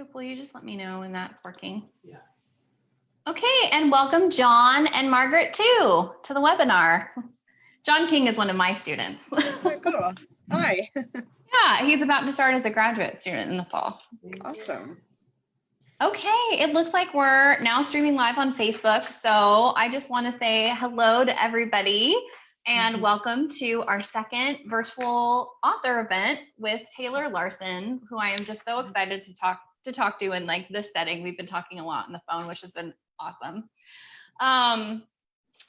Jacob, will you just let me know when that's working? Yeah. Okay, and welcome John and Margaret too to the webinar. John King is one of my students. Oh, cool. Hi. Yeah, he's about to start as a graduate student in the fall. Awesome. Okay, it looks like we're now streaming live on Facebook. So I just want to say hello to everybody and welcome to our second virtual author event with Taylor Larsen, who I am just so excited to talk to in like this setting. We've been talking a lot on the phone, which has been awesome.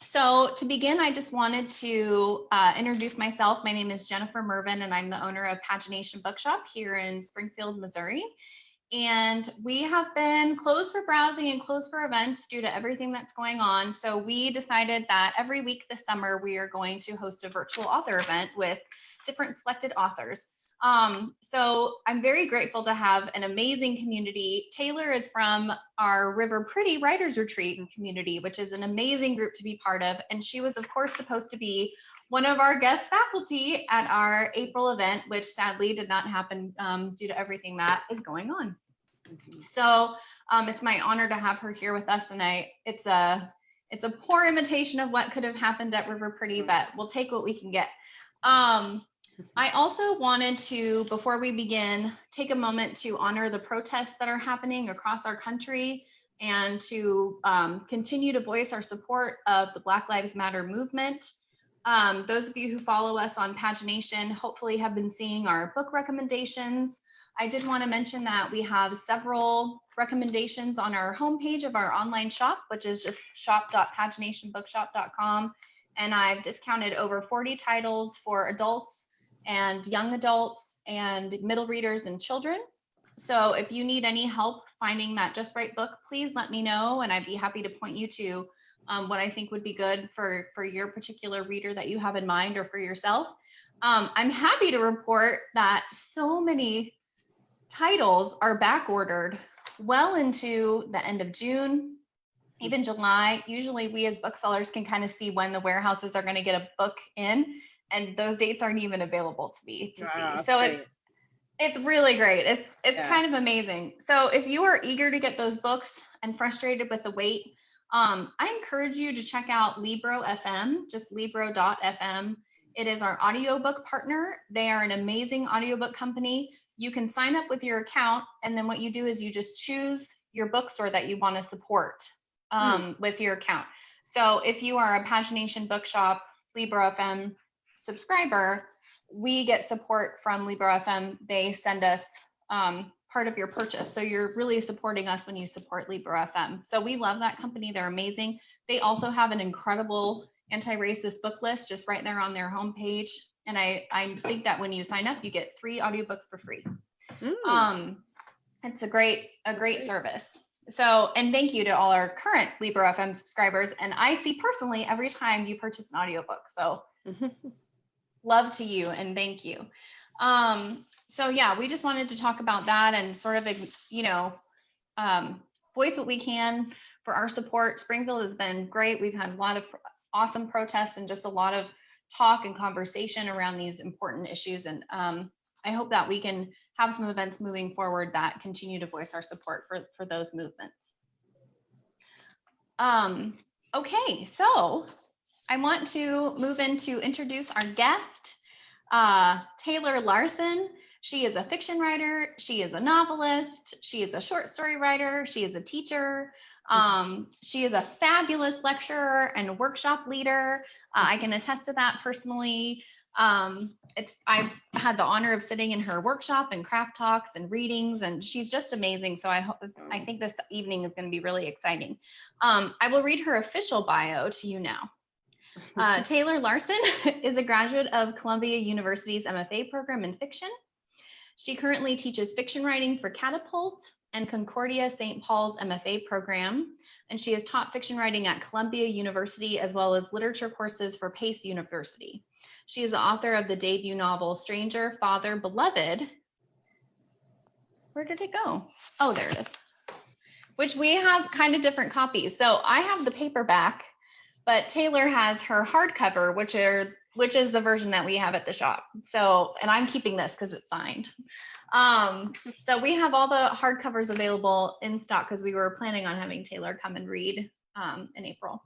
So to begin, I just wanted to introduce myself. My name is Jennifer Mervin, and I'm the owner of Pagination Bookshop here in Springfield, Missouri. And we have been closed for browsing and closed for events due to everything that's going on. So we decided that every week this summer, we are going to host a virtual author event with different selected authors. So I'm very grateful to have an amazing community. Taylor is from our River Pretty Writers Retreat community, which is an amazing group to be part of. And she was, of course, supposed to be one of our guest faculty at our April event, which sadly did not happen due to everything that is going on. So it's my honor to have her here with us, and it's a poor imitation of what could have happened at River Pretty, but we'll take what we can get. I also wanted to, before we begin, take a moment to honor the protests that are happening across our country and to continue to voice our support of the Black Lives Matter movement. Those of you who follow us on Pagination hopefully have been seeing our book recommendations. I did want to mention that we have several recommendations on our homepage of our online shop, which is just shop.paginationbookshop.com. And I've discounted over 40 titles for adults and young adults and middle readers and children. So if you need any help finding that just right book, please let me know, and I'd be happy to point you to what I think would be good for your particular reader that you have in mind or for yourself. I'm happy to report that so many titles are back ordered well into the end of June, even July. Usually we as booksellers can kind of see when the warehouses are going to get a book in, and those dates aren't even available to see. So it's really great. It's kind of amazing. So if you are eager to get those books and frustrated with the wait, I encourage you to check out Libro FM, just libro.fm. It is our audiobook partner. They are an amazing audiobook company. You can sign up with your account, and then what you do is you just choose your bookstore that you want to support with your account. So if you are a Pagination Bookshop Libro FM subscriber, we get support from Libro FM. They send us part of your purchase. So you're really supporting us when you support Libro FM. So we love that company. They're amazing. They also have an incredible anti-racist book list just right there on their homepage. And I think that when you sign up, you get 3 audiobooks for free. It's a great service. So, and thank you to all our current Libro FM subscribers. And I see personally every time you purchase an audiobook. So love to you and thank you. So yeah, we just wanted to talk about that and sort of, voice what we can for our support. Springfield has been great. We've had a lot of awesome protests and just a lot of talk and conversation around these important issues. And I hope that we can have some events moving forward that continue to voice our support for those movements. Okay, so I want to move into introduce our guest, Taylor Larsen. She is a fiction writer. She is a novelist. She is a short story writer. She is a teacher. She is a fabulous lecturer and workshop leader. I can attest to that personally. I've had the honor of sitting in her workshop and craft talks and readings, and she's just amazing. So I think this evening is going to be really exciting. I will read her official bio to you now. Taylor Larsen is a graduate of Columbia University's MFA program in fiction. She currently teaches fiction writing for Catapult and Concordia St. Paul's MFA program, and she has taught fiction writing at Columbia University as well as literature courses for Pace University. She is the author of the debut novel Stranger, Father, Beloved. Where did it go? Oh, there it is. Which we have kind of different copies. So I have the paperback, but Taylor has her hardcover, which is the version that we have at the shop. So, and I'm keeping this because it's signed. So we have all the hardcovers available in stock because we were planning on having Taylor come and read in April.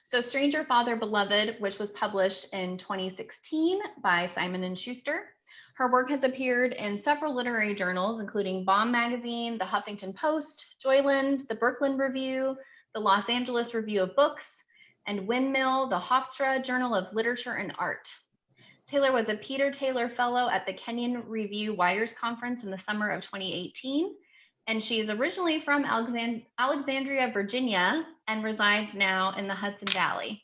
So Stranger, Father, Beloved, which was published in 2016 by Simon & Schuster. Her work has appeared in several literary journals, including Bomb Magazine, the Huffington Post, Joyland, the Brooklyn Review, the Los Angeles Review of Books, and Windmill, the Hofstra Journal of Literature and Art. Taylor was a Peter Taylor Fellow at the Kenyon Review Writers Conference in the summer of 2018, and she is originally from Alexandria, Virginia, and resides now in the Hudson Valley.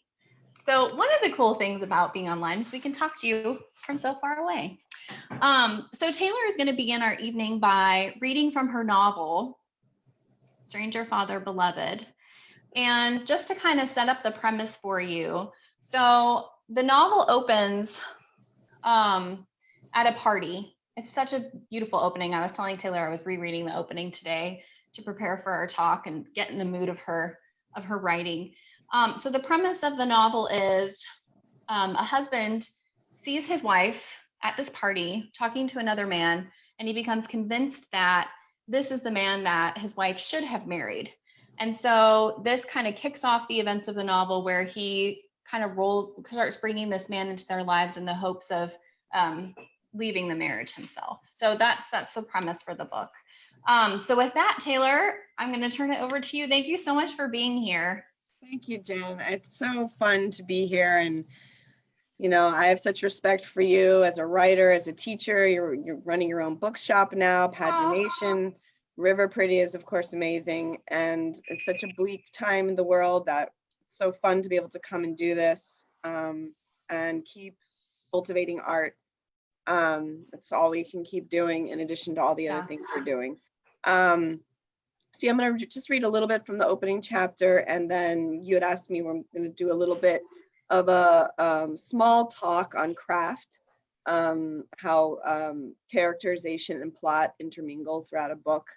So one of the cool things about being online is we can talk to you from so far away. So Taylor is going to begin our evening by reading from her novel, Stranger, Father, Beloved. And just to kind of set up the premise for you, so the novel opens at a party. It's such a beautiful opening. I was telling Taylor I was rereading the opening today to prepare for our talk and get in the mood of her writing. So the premise of the novel is a husband sees his wife at this party talking to another man, and he becomes convinced that this is the man that his wife should have married. And so this kind of kicks off the events of the novel, where he kind of starts bringing this man into their lives in the hopes of leaving the marriage himself. So that's the premise for the book. So with that, Taylor, I'm going to turn it over to you. Thank you so much for being here. Thank you, Jen. It's so fun to be here, and I have such respect for you as a writer, as a teacher. You're running your own bookshop now, Pagination. River Pretty is, of course, amazing, and it's such a bleak time in the world that it's so fun to be able to come and do this and keep cultivating art. That's all we can keep doing in addition to all the other things we're doing. See, I'm going to just read a little bit from the opening chapter, and then you had asked me, we're going to do a little bit of a small talk on craft, how characterization and plot intermingle throughout a book.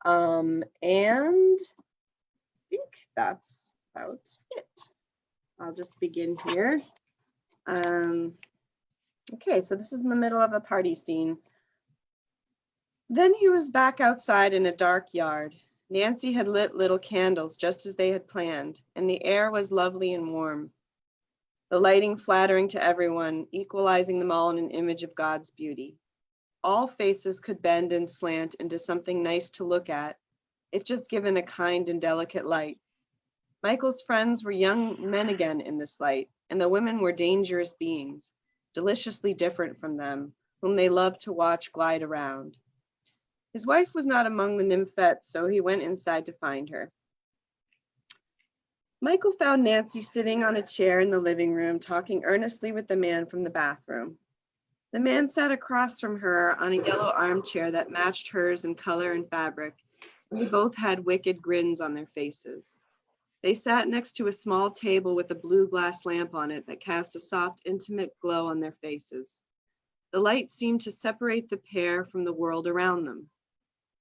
And I think that's about it. I'll just begin here. Okay, so this is in the middle of the party scene. Then he was back outside in a dark yard. Nancy had lit little candles just as they had planned, and the air was lovely and warm. The lighting flattering to everyone, equalizing them all in an image of God's beauty. All faces could bend and slant into something nice to look at, if just given a kind and delicate light. Michael's friends were young men again in this light, and the women were dangerous beings, deliciously different from them, whom they loved to watch glide around. His wife was not among the nymphettes, so he went inside to find her. Michael found Nancy sitting on a chair in the living room, talking earnestly with the man from the bathroom. The man sat across from her on a yellow armchair that matched hers in color and fabric, and they both had wicked grins on their faces. They sat next to a small table with a blue glass lamp on it that cast a soft, intimate glow on their faces. The light seemed to separate the pair from the world around them.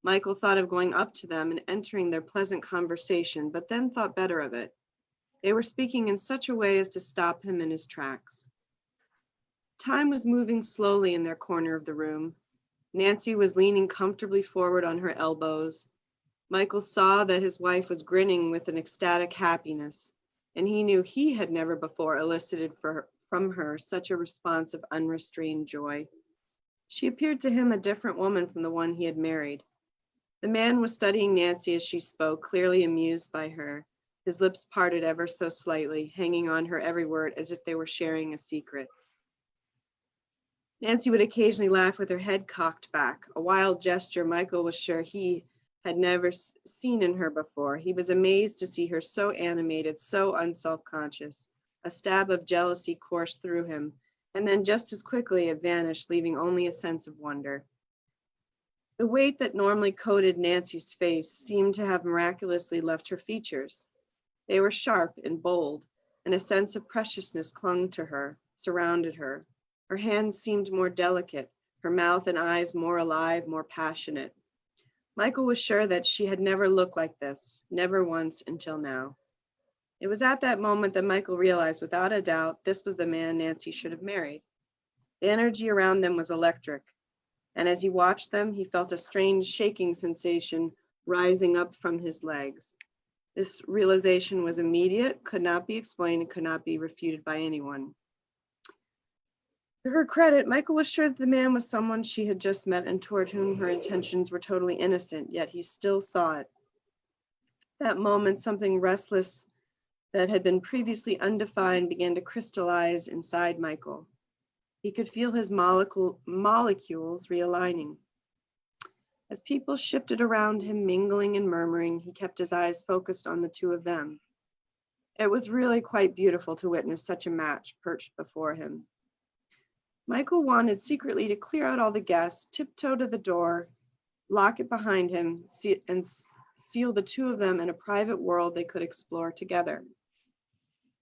Michael thought of going up to them and entering their pleasant conversation, but then thought better of it. They were speaking in such a way as to stop him in his tracks. Time was moving slowly in their corner of the room. Nancy was leaning comfortably forward on her elbows. Michael saw that his wife was grinning with an ecstatic happiness, and he knew he had never before elicited from her such a response of unrestrained joy. She appeared to him a different woman from the one he had married. The man was studying Nancy as she spoke, clearly amused by her, his lips parted ever so slightly, hanging on her every word as if they were sharing a secret. Nancy would occasionally laugh with her head cocked back, a wild gesture Michael was sure he had never seen in her before. He was amazed to see her so animated, so unself-conscious. A stab of jealousy coursed through him, and then just as quickly it vanished, leaving only a sense of wonder. The weight that normally coated Nancy's face seemed to have miraculously left her features. They were sharp and bold, and a sense of preciousness clung to her, surrounded her. Her hands seemed more delicate, her mouth and eyes more alive, more passionate. Michael was sure that she had never looked like this, never once until now. It was at that moment that Michael realized without a doubt this was the man Nancy should have married. The energy around them was electric. and as he watched them, he felt a strange shaking sensation rising up from his legs. This realization was immediate, could not be explained, and could not be refuted by anyone. To her credit, Michael was sure that the man was someone she had just met and toward whom her intentions were totally innocent, yet he still saw it. That moment, something restless that had been previously undefined began to crystallize inside Michael. He could feel his molecules realigning. As people shifted around him, mingling and murmuring, he kept his eyes focused on the two of them. It was really quite beautiful to witness such a match perched before him. Michael wanted secretly to clear out all the guests, tiptoe to the door, lock it behind him, and seal the two of them in a private world they could explore together.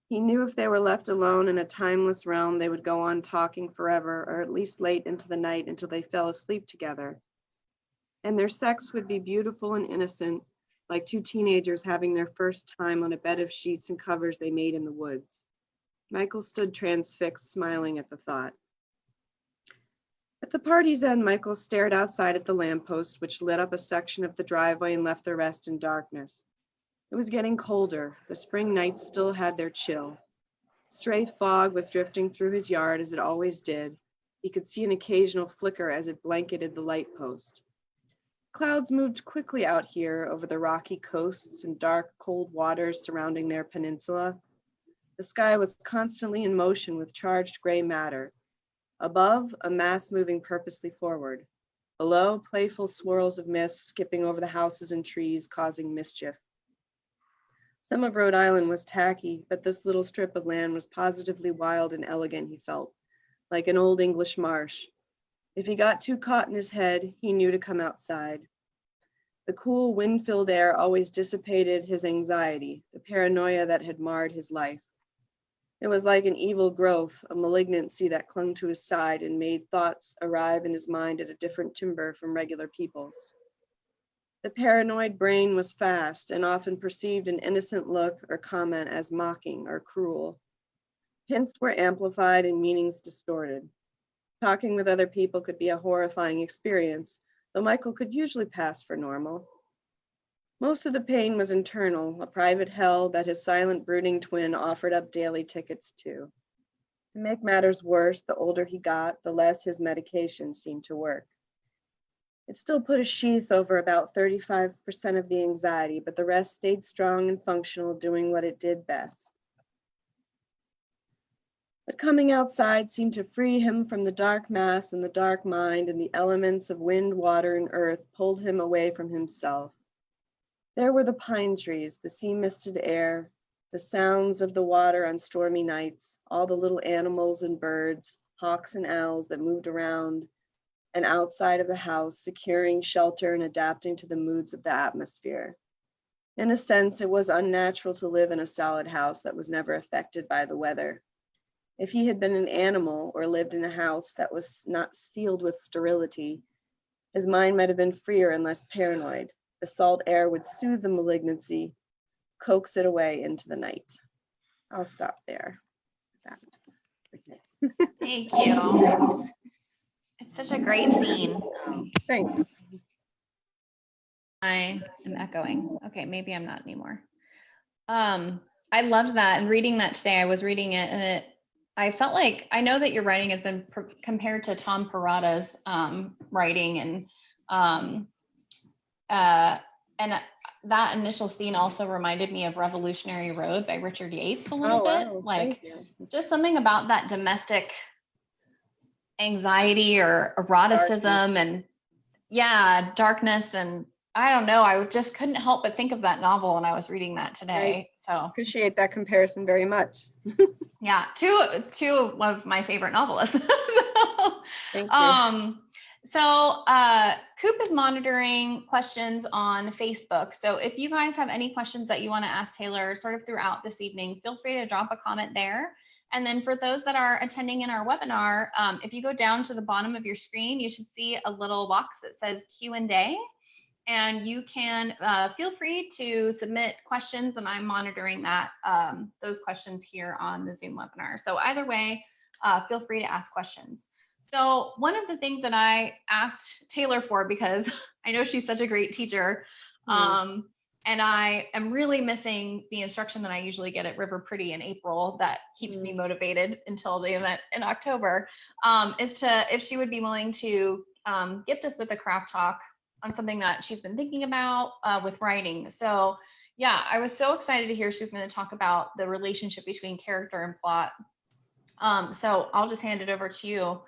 He knew if they were left alone in a timeless realm, they would go on talking forever, or at least late into the night until they fell asleep together. And their sex would be beautiful and innocent, like two teenagers having their first time on a bed of sheets and covers they made in the woods. Michael stood transfixed, smiling at the thought. At the party's end, Michael stared outside at the lamppost, which lit up a section of the driveway and left the rest in darkness. It was getting colder. The spring nights still had their chill. Stray fog was drifting through his yard as it always did. He could see an occasional flicker as it blanketed the light post. Clouds moved quickly out here over the rocky coasts and dark, cold waters surrounding their peninsula. The sky was constantly in motion with charged gray matter. Above, a mass moving purposely forward. Below, playful swirls of mist skipping over the houses and trees, causing mischief. Some of Rhode Island was tacky, but this little strip of land was positively wild and elegant, he felt, like an old English marsh. If he got too caught in his head, he knew to come outside. The cool, wind-filled air always dissipated his anxiety, the paranoia that had marred his life. It was like an evil growth, a malignancy that clung to his side and made thoughts arrive in his mind at a different timbre from regular people's. The paranoid brain was fast and often perceived an innocent look or comment as mocking or cruel. Hints were amplified and meanings distorted. Talking with other people could be a horrifying experience, though Michael could usually pass for normal. Most of the pain was internal, a private hell that his silent, brooding twin offered up daily tickets to. To make matters worse, the older he got, the less his medication seemed to work. It still put a sheath over about 35% of the anxiety, but the rest stayed strong and functional, doing what it did best. But coming outside seemed to free him from the dark mass and the dark mind, and the elements of wind, water, and earth pulled him away from himself. There were the pine trees, the sea-misted air, the sounds of the water on stormy nights, all the little animals and birds, hawks and owls that moved around and outside of the house, securing shelter and adapting to the moods of the atmosphere. In a sense, it was unnatural to live in a solid house that was never affected by the weather. If he had been an animal or lived in a house that was not sealed with sterility, his mind might have been freer and less paranoid. The salt air would soothe the malignancy, coax it away into the night. I'll stop there. Thank you. It's such a great scene. Thanks. I am echoing. Okay, maybe I'm not anymore. I loved that, and reading that today, I was reading it, and I felt like, I know that your writing has been compared to Tom Perrotta's writing, and that initial scene also reminded me of Revolutionary Road by Richard Yates a little bit. Wow. Like, just something about that domestic anxiety or eroticism and darkness. And I don't know, I just couldn't help but think of that novel when I was reading that today. So appreciate that comparison very much. Yeah, two of my favorite novelists. Thank you. So Coop is monitoring questions on Facebook. So if you guys have any questions that you want to ask Taylor sort of throughout this evening, feel free to drop a comment there. And then for those that are attending in our webinar, if you go down to the bottom of your screen, you should see a little box that says Q&A. And you can feel free to submit questions, and I'm monitoring that those questions here on the Zoom webinar. So either way, feel free to ask questions. So one of the things that I asked Taylor for, because I know she's such a great teacher, and I am really missing the instruction that I usually get at River Pretty in April that keeps me motivated until the event in October, is if she would be willing to gift us with a craft talk on something that she's been thinking about with writing. So yeah, I was so excited to hear she was going to talk about the relationship between character and plot. So I'll just hand it over to you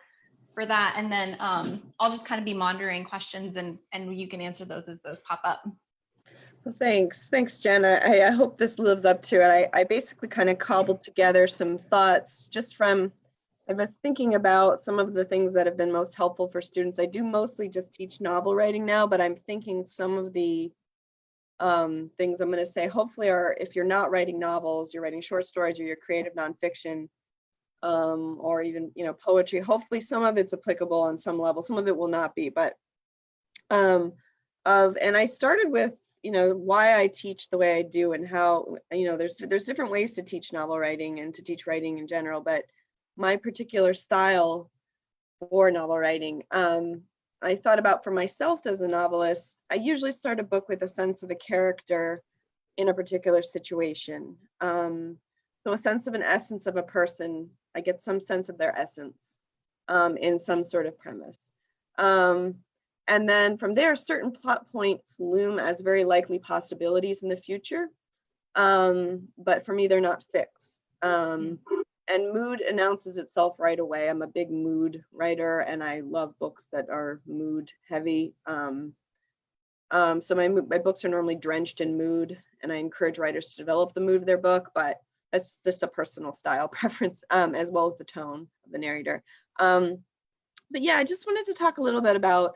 for that. And then I'll just kind of be monitoring questions and you can answer those as those pop up. Well, thanks, Jenna. I hope this lives up to it. I basically kind of cobbled together some thoughts just from, I was thinking about some of the things that have been most helpful for students. I do mostly just teach novel writing now, but I'm thinking some of the things I'm going to say hopefully are, if you're not writing novels, you're writing short stories or you're creative nonfiction, or even, poetry. Hopefully some of it's applicable on some level, some of it will not be, but and I started with, why I teach the way I do and how, there's different ways to teach novel writing and to teach writing in general, but my particular style for novel writing, I thought about for myself as a novelist, I usually start a book with a sense of a character in a particular situation. So a sense of an essence of a person, I get some sense of their essence in some sort of premise. And then from there, certain plot points loom as very likely possibilities in the future. But for me, they're not fixed. And mood announces itself right away. I'm a big mood writer and I love books that are mood heavy. So my books are normally drenched in mood and I encourage writers to develop the mood of their book, but that's just a personal style preference, as well as the tone of the narrator. But yeah, I just wanted to talk a little bit about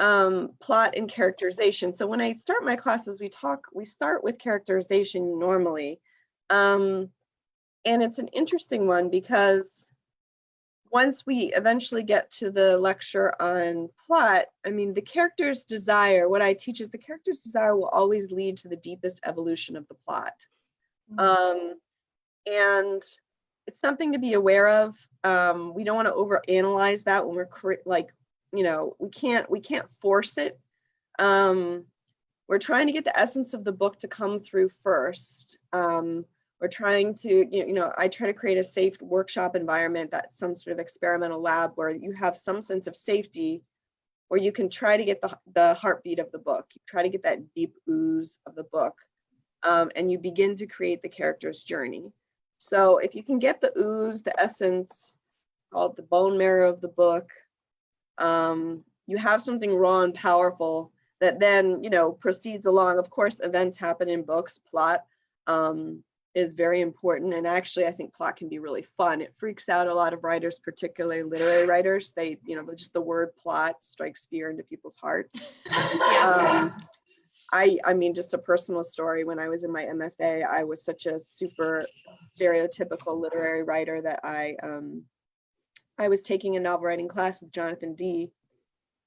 plot and characterization. So when I start my classes, we start with characterization normally. And it's an interesting one because once we eventually get to the lecture on plot, the character's desire, what I teach is the character's desire will always lead to the deepest evolution of the plot. And it's something to be aware of. We don't want to overanalyze that when we can't force it. We're trying to get the essence of the book to come through first. We're trying to, I try to create a safe workshop environment, that's some sort of experimental lab where you have some sense of safety, where you can try to get the heartbeat of the book. You try to get that deep ooze of the book, and you begin to create the character's journey. So if you can get the ooze, the essence, called the bone marrow of the book, you have something raw and powerful that then, proceeds along. Of course, events happen in books. Plot is very important. And actually, I think plot can be really fun. It freaks out a lot of writers, particularly literary writers. They, just the word plot strikes fear into people's hearts. Just a personal story. When I was in my MFA, I was such a super stereotypical literary writer that I was taking a novel writing class with Jonathan D.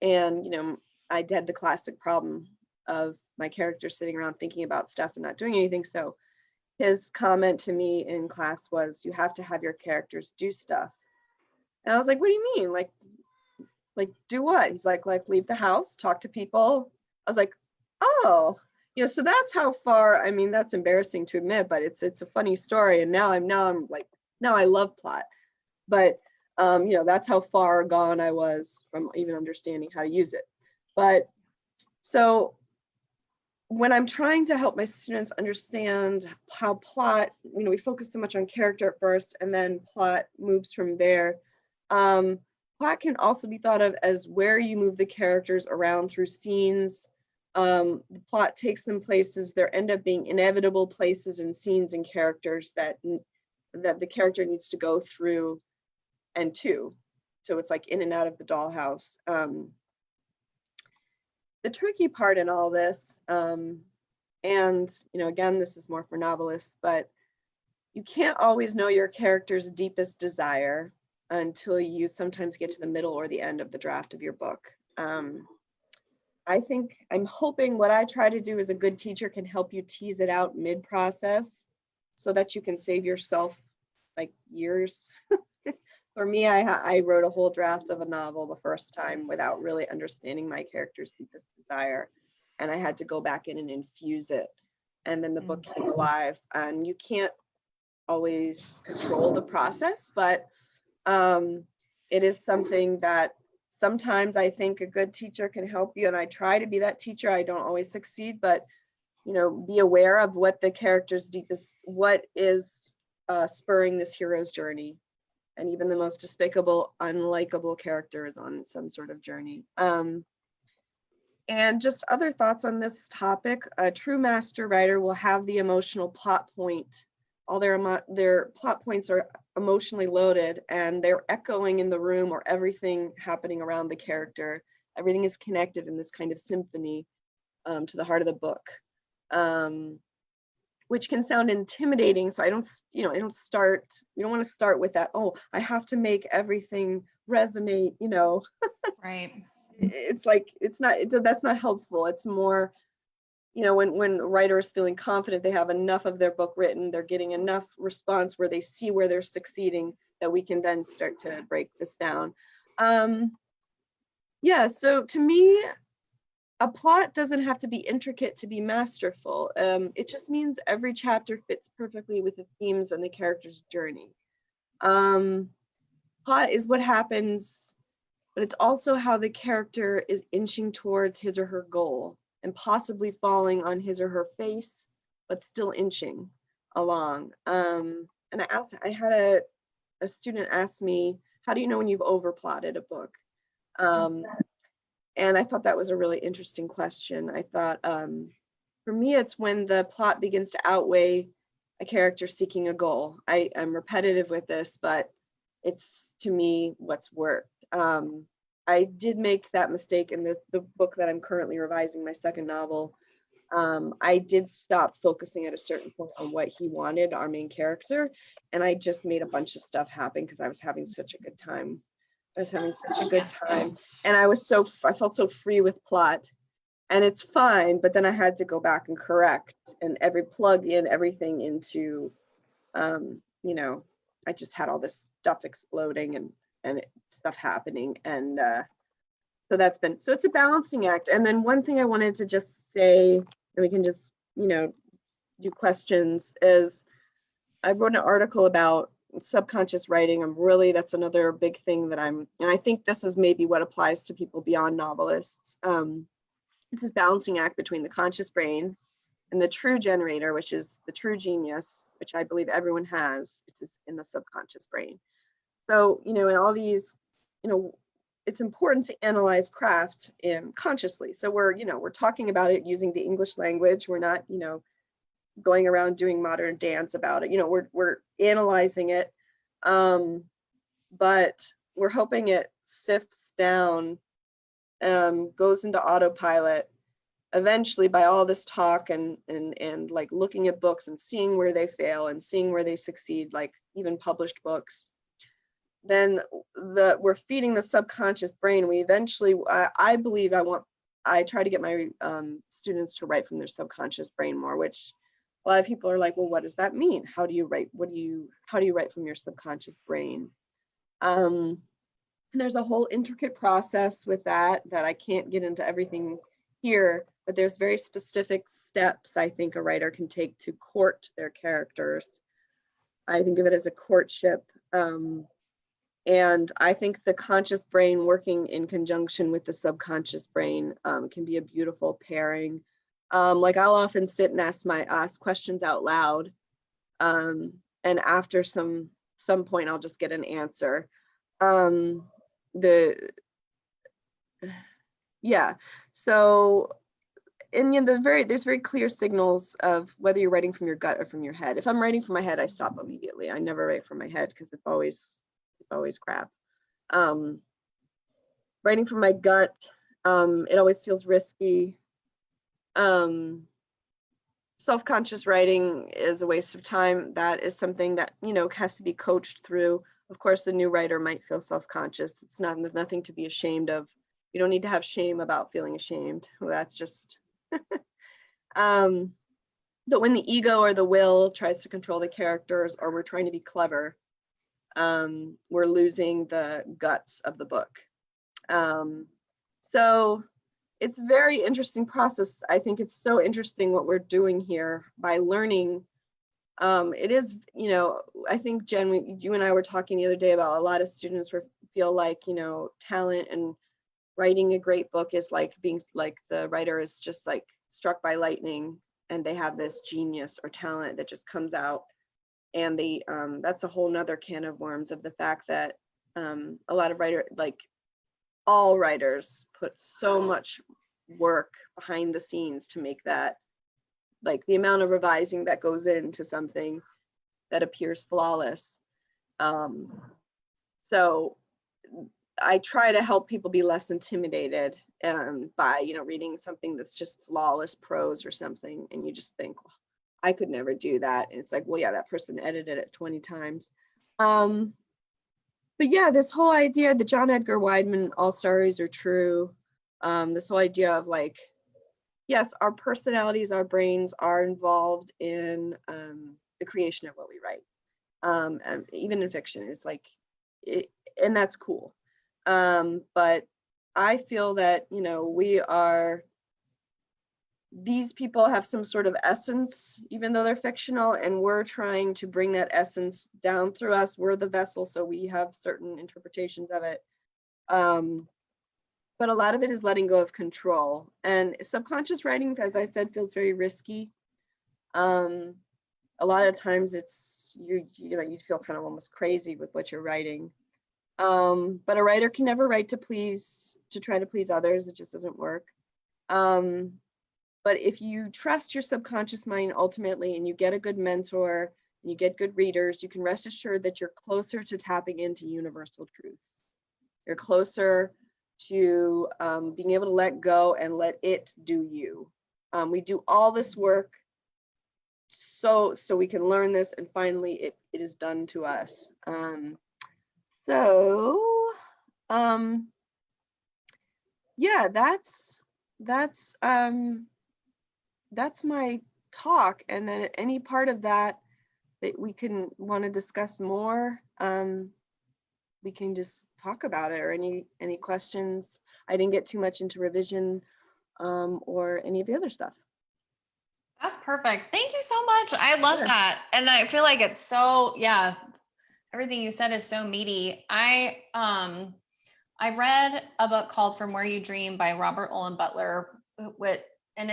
And, I had the classic problem of my character sitting around thinking about stuff and not doing anything. So his comment to me in class was, you have to have your characters do stuff. And I was like, what do you mean? Like do what? He's like leave the house, talk to people. I was like, oh, so that's how far, that's embarrassing to admit, but it's a funny story. And now I love plot, but that's how far gone I was from even understanding how to use it. But so when I'm trying to help my students understand how plot, we focus so much on character at first and then plot moves from there. Plot can also be thought of as where you move the characters around through scenes. The plot takes them places. There end up being inevitable places and scenes and characters that the character needs to go through and to. So it's like in and out of the dollhouse. The tricky part in all this, and again, this is more for novelists, but you can't always know your character's deepest desire until you sometimes get to the middle or the end of the draft of your book. I'm hoping what I try to do as a good teacher can help you tease it out mid-process so that you can save yourself like years For me, I wrote a whole draft of a novel the first time without really understanding my character's deepest desire. And I had to go back in and infuse it. And then the book came alive. And you can't always control the process, but it is something that sometimes I think a good teacher can help you. And I try to be that teacher. I don't always succeed, but be aware of what the character's deepest, what is spurring this hero's journey. And even the most despicable, unlikable character is on some sort of journey. And just other thoughts on this topic. A true master writer will have the emotional plot point. All their plot points are emotionally loaded, and they're echoing in the room, or everything happening around the character. Everything is connected in this kind of symphony to the heart of the book, which can sound intimidating. So I don't want to start with that. Oh, I have to make everything resonate. Right. It's like that's not helpful. It's more, when a writer is feeling confident, they have enough of their book written, they're getting enough response where they see where they're succeeding, that we can then start to break this down. So to me, a plot doesn't have to be intricate to be masterful. It just means every chapter fits perfectly with the themes and the character's journey. Plot is what happens, but it's also how the character is inching towards his or her goal, and possibly falling on his or her face, but still inching along. And I had a student ask me, how do you know when you've overplotted a book? And I thought that was a really interesting question. I thought, for me, it's when the plot begins to outweigh a character seeking a goal. I'm repetitive with this, but it's, to me, what's worked. I did make that mistake in the book that I'm currently revising, my second novel. I did stop focusing at a certain point on what he wanted, our main character, and I just made a bunch of stuff happen because I was having such a good time. And I felt so free with plot, and it's fine, but then I had to go back and correct and plug in everything into, I just had all this stuff exploding and stuff happening. And so it's a balancing act. And then one thing I wanted to just say, and we can just, do questions, is I wrote an article about subconscious writing. That's another big thing and I think this is maybe what applies to people beyond novelists. It's this balancing act between the conscious brain and the true generator, which is the true genius, which I believe everyone has. It's in the subconscious brain. So, in all these, it's important to analyze craft consciously. So we're talking about it using the English language. We're not, going around doing modern dance about it. We're analyzing it, but we're hoping it sifts down, goes into autopilot eventually by all this talk and like looking at books and seeing where they fail and seeing where they succeed, like even published books. Then we're feeding the subconscious brain. We eventually, I believe, I try to get my students to write from their subconscious brain more, which a lot of people are like, well, what does that mean? How do you write? How do you write from your subconscious brain? And there's a whole intricate process with that I can't get into everything here, but there's very specific steps I think a writer can take to court their characters. I think of it as a courtship. And I think the conscious brain working in conjunction with the subconscious brain can be a beautiful pairing. Like I'll often sit and ask questions out loud, and after some point I'll just get an answer. So, and there's very clear signals of whether you're writing from your gut or from your head. If I'm writing from my head, I stop immediately. I never write from my head because it's always crap. Writing from my gut, it always feels risky. Self-conscious writing is a waste of time. That is something that has to be coached through. Of course, the new writer might feel self-conscious. There's nothing to be ashamed of. You don't need to have shame about feeling ashamed. Well, that's just but when the ego or the will tries to control the characters, or we're trying to be clever, we're losing the guts of the book. So it's a very interesting process. I think it's so interesting what we're doing here by learning. It is, you know, I think, Jen, you and I were talking the other day about a lot of students feel like, you know, talent and writing a great book is like being like the writer is just like struck by lightning and they have this genius or talent that just comes out. And that's a whole nother can of worms of the fact that a lot of all writers put so much work behind the scenes to make that, like the amount of revising that goes into something that appears flawless. So I try to help people be less intimidated by, you know, reading something that's just flawless prose or something, and you just think, well, I could never do that. And it's like, well, yeah, that person edited it 20 times. But yeah, this whole idea, the John Edgar Wideman, all stories are true. This whole idea of like, yes, our personalities, our brains are involved in the creation of what we write. And even in fiction, it's like, and that's cool. But I feel that, you know, these people have some sort of essence, even though they're fictional, and we're trying to bring that essence down through us. We're the vessel, so we have certain interpretations of it. But a lot of it is letting go of control. And subconscious writing, as I said, feels very risky. A lot of times it's, you know, you feel kind of almost crazy with what you're writing. But a writer can never write to try to please others. It just doesn't work. But if you trust your subconscious mind ultimately, and you get a good mentor, and you get good readers, you can rest assured that you're closer to tapping into universal truths. You're closer to being able to let go and let it do you. We do all this work so we can learn this, and finally it is done to us. Yeah, that's my talk. And then any part of that we want to discuss more, we can just talk about it, or any questions. I didn't get too much into revision or any of the other stuff. That's perfect. Thank you so much. I love that. And I feel like it's so, yeah, everything you said is so meaty. I read a book called From Where You Dream by Robert Olin Butler, and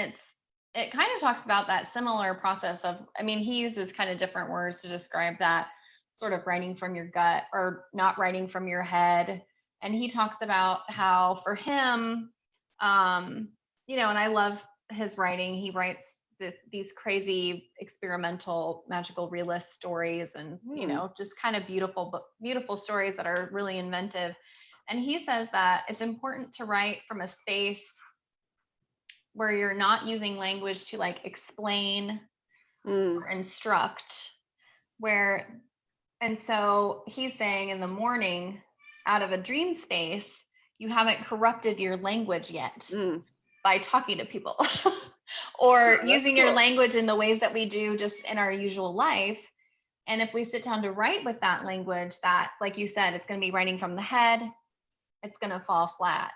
it kind of talks about that similar process of, I mean, he uses kind of different words to describe that sort of writing from your gut or not writing from your head. And he talks about how for him, you know, and I love his writing. He writes these crazy experimental magical realist stories, and you know, just kind of beautiful stories that are really inventive. And he says that it's important to write from a space where you're not using language to like explain or instruct, and so he's saying in the morning, out of a dream space, you haven't corrupted your language yet by talking to people or using your language in the ways that we do just in our usual life. And if we sit down to write with that language, that, like you said, it's going to be writing from the head, it's going to fall flat.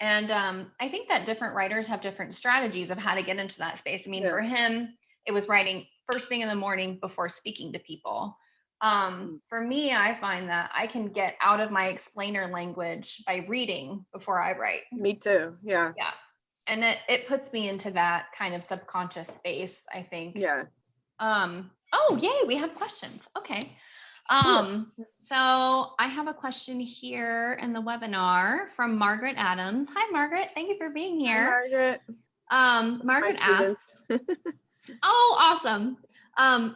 And I think that different writers have different strategies of how to get into that space. I mean, for him, it was writing first thing in the morning before speaking to people. For me, I find that I can get out of my explainer language by reading before I write. Me too. Yeah. Yeah. And it puts me into that kind of subconscious space, I think. Yeah. Oh, yay, we have questions. Okay. So I have a question here in the webinar from Margaret Adams. Hi, Margaret. Thank you for being here. Hi, Margaret. Margaret asks, oh, awesome.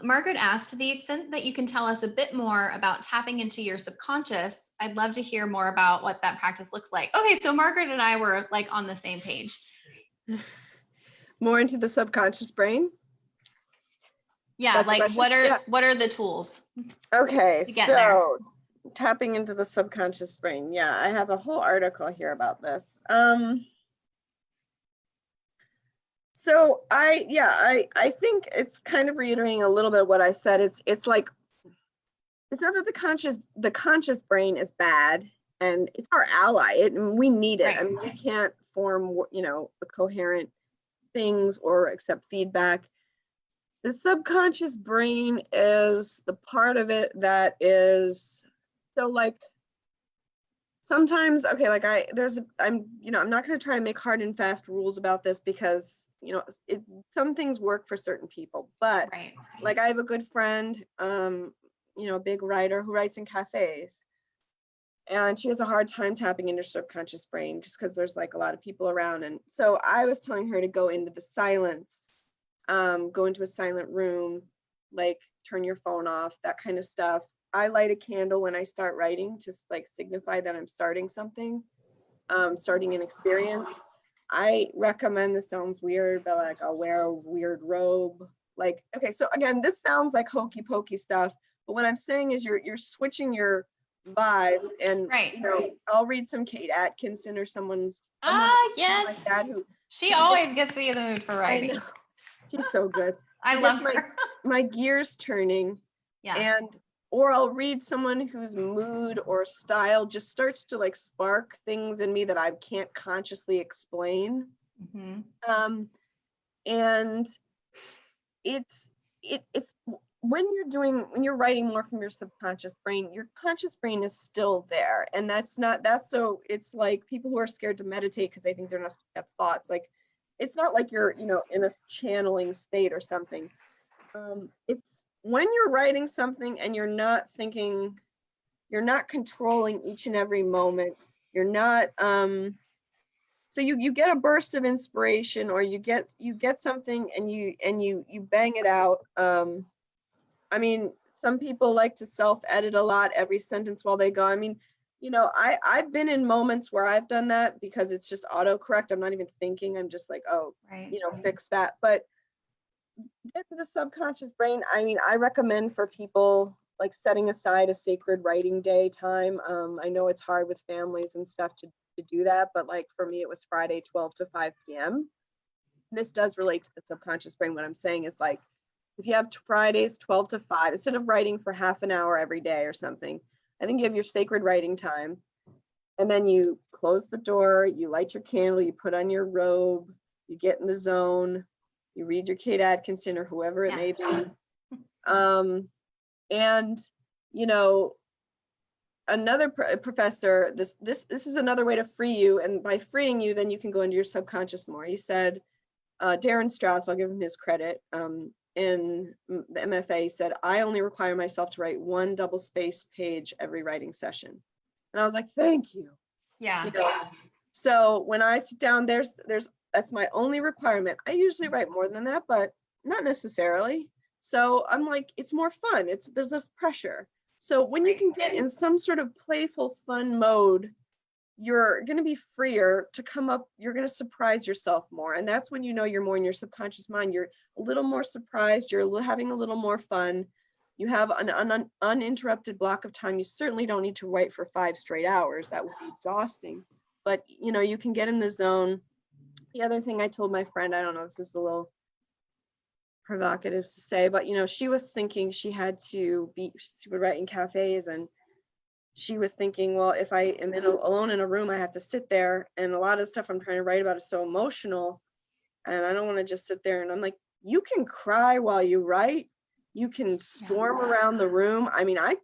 Margaret asked, to the extent that you can tell us a bit more about tapping into your subconscious, I'd love to hear more about what that practice looks like. Okay, so Margaret and I were like on the same page. More into the subconscious brain? Yeah, like what are the tools? Okay, so tapping into the subconscious brain. Yeah, I have a whole article here about this. So I think it's kind of reiterating a little bit what I said. It's like it's not that the conscious brain is bad, and it's our ally. We need it. Right. I mean, we can't form, a coherent things or accept feedback. The subconscious brain is the part of it that is, so like sometimes, okay, like I'm not going to try to make hard and fast rules about this because some things work for certain people, but Right. like I have a good friend, a big writer who writes in cafes, and she has a hard time tapping into her subconscious brain just because there's like a lot of people around. And so I was telling her to go into the silence, go into a silent room, like turn your phone off, that kind of stuff. I light a candle when I start writing, just like signify that I'm starting something, starting an experience. I recommend, this sounds weird, but like I'll wear a weird robe. Like, okay, so again, this sounds like hokey pokey stuff, but what I'm saying is you're switching your vibe, and Right. I'll read some Kate Atkinson or someone Yes. like that She always gets me in the mood for writing. I know. She's so good. I love her. my gears turning. Yeah. Or I'll read someone whose mood or style just starts to like spark things in me that I can't consciously explain. Mm-hmm. And it's when you're writing more from your subconscious brain, your conscious brain is still there. And it's like people who are scared to meditate because they think they're not supposed to have thoughts. Like, it's not like you're, in a channeling state or something. It's when you're writing something and you're not thinking, you're not controlling each and every moment. You're not, so you get a burst of inspiration, or you get something and you bang it out. I mean, some people like to self-edit a lot, every sentence while they go. I mean, I've been in moments where I've done that because it's just autocorrect. I'm not even thinking. I'm just like, oh, Right. Fix that. But get to the subconscious brain. I mean, I recommend for people like setting aside a sacred writing day time. I know it's hard with families and stuff to do that, but like for me, it was Friday, 12 to 5 p.m. This does relate to the subconscious brain. What I'm saying is, like, if you have Fridays 12 to 5, instead of writing for half an hour every day or something, I think you have your sacred writing time. And then you close the door, you light your candle, you put on your robe, you get in the zone, you read your Kate Atkinson or whoever it may be. And, another professor, this is another way to free you. And by freeing you, then you can go into your subconscious more. He said, Darren Strauss, I'll give him his credit, in the MFA, he said, I only require myself to write one double-spaced page every writing session. And I was like, thank you. Yeah. So when I sit down, that's my only requirement. I usually write more than that, but not necessarily. So I'm like, it's more fun. There's less pressure. So when you can get in some sort of playful, fun mode, you're going to be freer to come up. You're going to surprise yourself more. And that's when you're more in your subconscious mind. You're a little more surprised. You're having a little more fun. You have an uninterrupted block of time. You certainly don't need to write for 5 straight hours. That would be exhausting. But, you can get in the zone. The other thing I told my friend, I don't know, this is a little provocative to say, but, she was thinking she would write in cafes, and she was thinking, well, if I am alone in a room, I have to sit there, and a lot of the stuff I'm trying to write about is so emotional, and I don't want to just sit there. And I'm like, you can cry while you write. You can storm around the room. I mean, I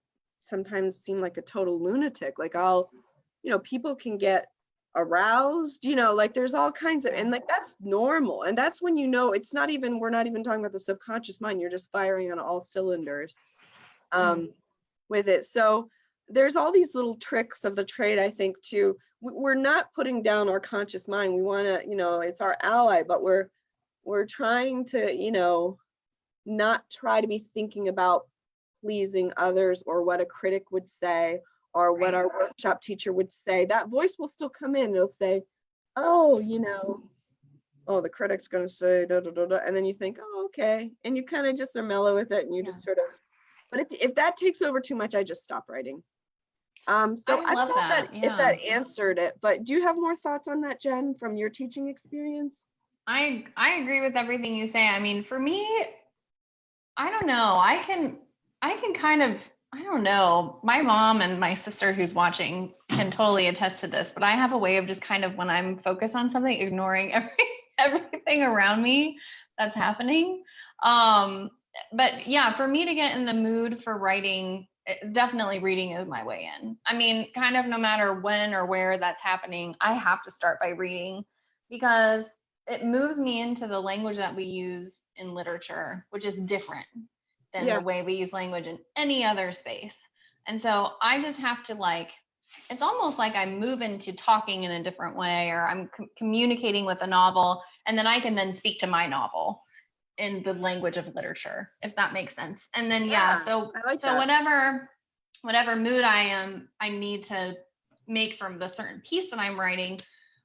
sometimes seem like a total lunatic. Like people can get aroused, like there's all kinds of, and like that's normal. And that's when we're not even talking about the subconscious mind. You're just firing on all cylinders with it. So there's all these little tricks of the trade, I think, too. We're not putting down our conscious mind. We want to, it's our ally, but we're trying to, not try to be thinking about pleasing others or what a critic would say or what our workshop teacher would say. That voice will still come in. It'll say, oh, the critic's going to say da, da, da, da. And then you think, oh, okay. And you kind of just are mellow with it, and you just sort of, but if that takes over too much, I just stop writing. So I love don't know that. if that answered it, but do you have more thoughts on that, Jen, from your teaching experience? I agree with everything you say. I mean, for me, I don't know. I can kind of I don't know. My mom and my sister who's watching can totally attest to this, but I have a way of just kind of, when I'm focused on something, ignoring everything around me that's happening. But yeah, for me to get in the mood for writing, definitely reading is my way in. I mean, kind of no matter when or where that's happening, I have to start by reading because it moves me into the language that we use in literature, which is different than the way we use language in any other space. And so I just have to it's almost like I move into talking in a different way, or I'm communicating with a novel, and then I can then speak to my novel in the language of literature, if that makes sense. And then so whatever mood I need to make from the certain piece that I'm writing,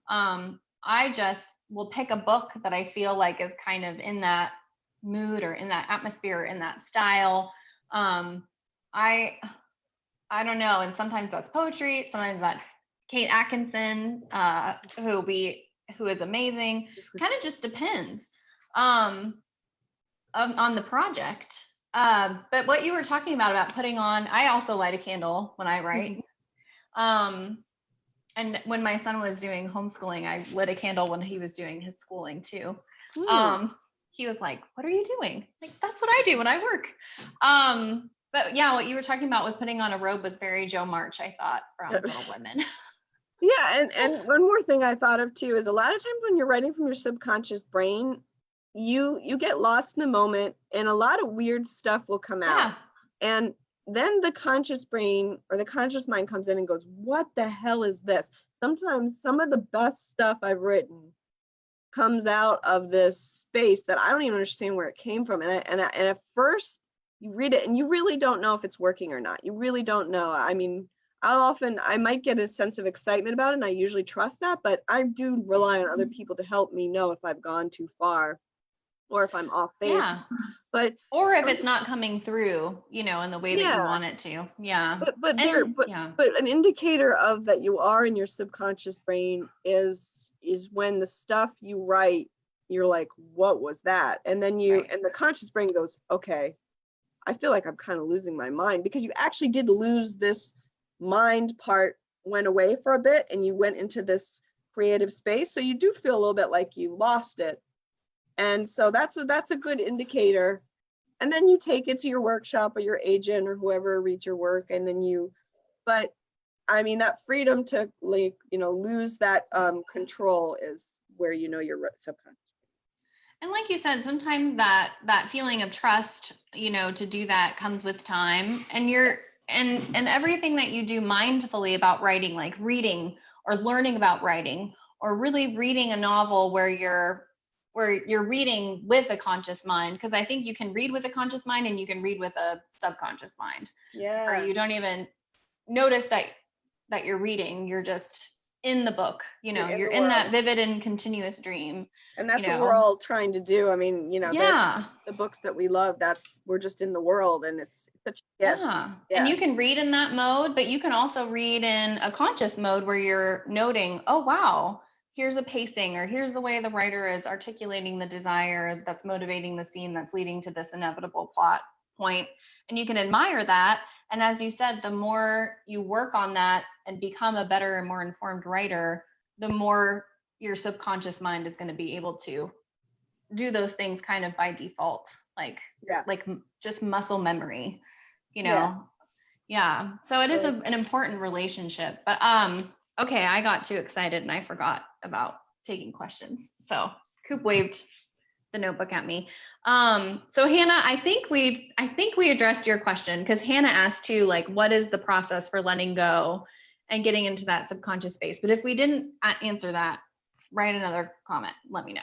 I just will pick a book that I feel like is kind of in that mood or in that atmosphere, in that style. I don't know, and sometimes that's poetry, sometimes that's Kate Atkinson, who is amazing. Kind of just depends on the project. But what you were talking about putting on, I also light a candle when I write. And when my son was doing homeschooling, I lit a candle when he was doing his schooling too. He was like, "What are you doing?" Like, that's what I do when I work. But yeah, what you were talking about with putting on a robe was very Jo March, I thought, from Little Women. Yeah, and one more thing I thought of too is a lot of times when you're writing from your subconscious brain, you get lost in the moment and a lot of weird stuff will come out. And then the conscious brain or the conscious mind comes in and goes, what the hell is this? Sometimes some of the best stuff I've written comes out of this space that I don't even understand where it came from. And at first you read it and you really don't know if it's working or not. You really don't know. I mean, I might get a sense of excitement about it, and I usually trust that, but I do rely on other people to help me know if I've gone too far or if I'm off base. Or if it's not coming through, in the way that you want it to. But an indicator of that you are in your subconscious brain is when the stuff you write, you're like, what was that? And then and the conscious brain goes, okay, I feel like I'm kind of losing my mind, because you actually did lose this mind part, went away for a bit and you went into this creative space. So you do feel a little bit like you lost it. And so that's a good indicator. And then you take it to your workshop or your agent or whoever reads your work. And then but I mean, that freedom to lose that control is where your subconscious. And like you said, sometimes that feeling of trust, to do that comes with time, and and everything that you do mindfully about writing, like reading or learning about writing, or really reading a novel where you're reading with a conscious mind, because I think you can read with a conscious mind and you can read with a subconscious mind. Or you don't even notice that you're reading, you're just in the book, you're in that vivid and continuous dream. And that's what we're all trying to do. I mean, the books that we love, we're just in the world, and it's such a gift. And you can read in that mode, but you can also read in a conscious mode where you're noting, oh wow, here's a pacing, or here's the way the writer is articulating the desire that's motivating the scene that's leading to this inevitable plot point. And you can admire that. And as you said, the more you work on that and become a better and more informed writer, the more your subconscious mind is going to be able to do those things kind of by default, like just muscle memory, So it is an important relationship. But okay, I got too excited and I forgot about taking questions. So Coop waved the notebook at me. So Hannah, I think we addressed your question, because Hannah asked too, like, what is the process for letting go and getting into that subconscious space? But if we didn't answer that, write another comment, let me know.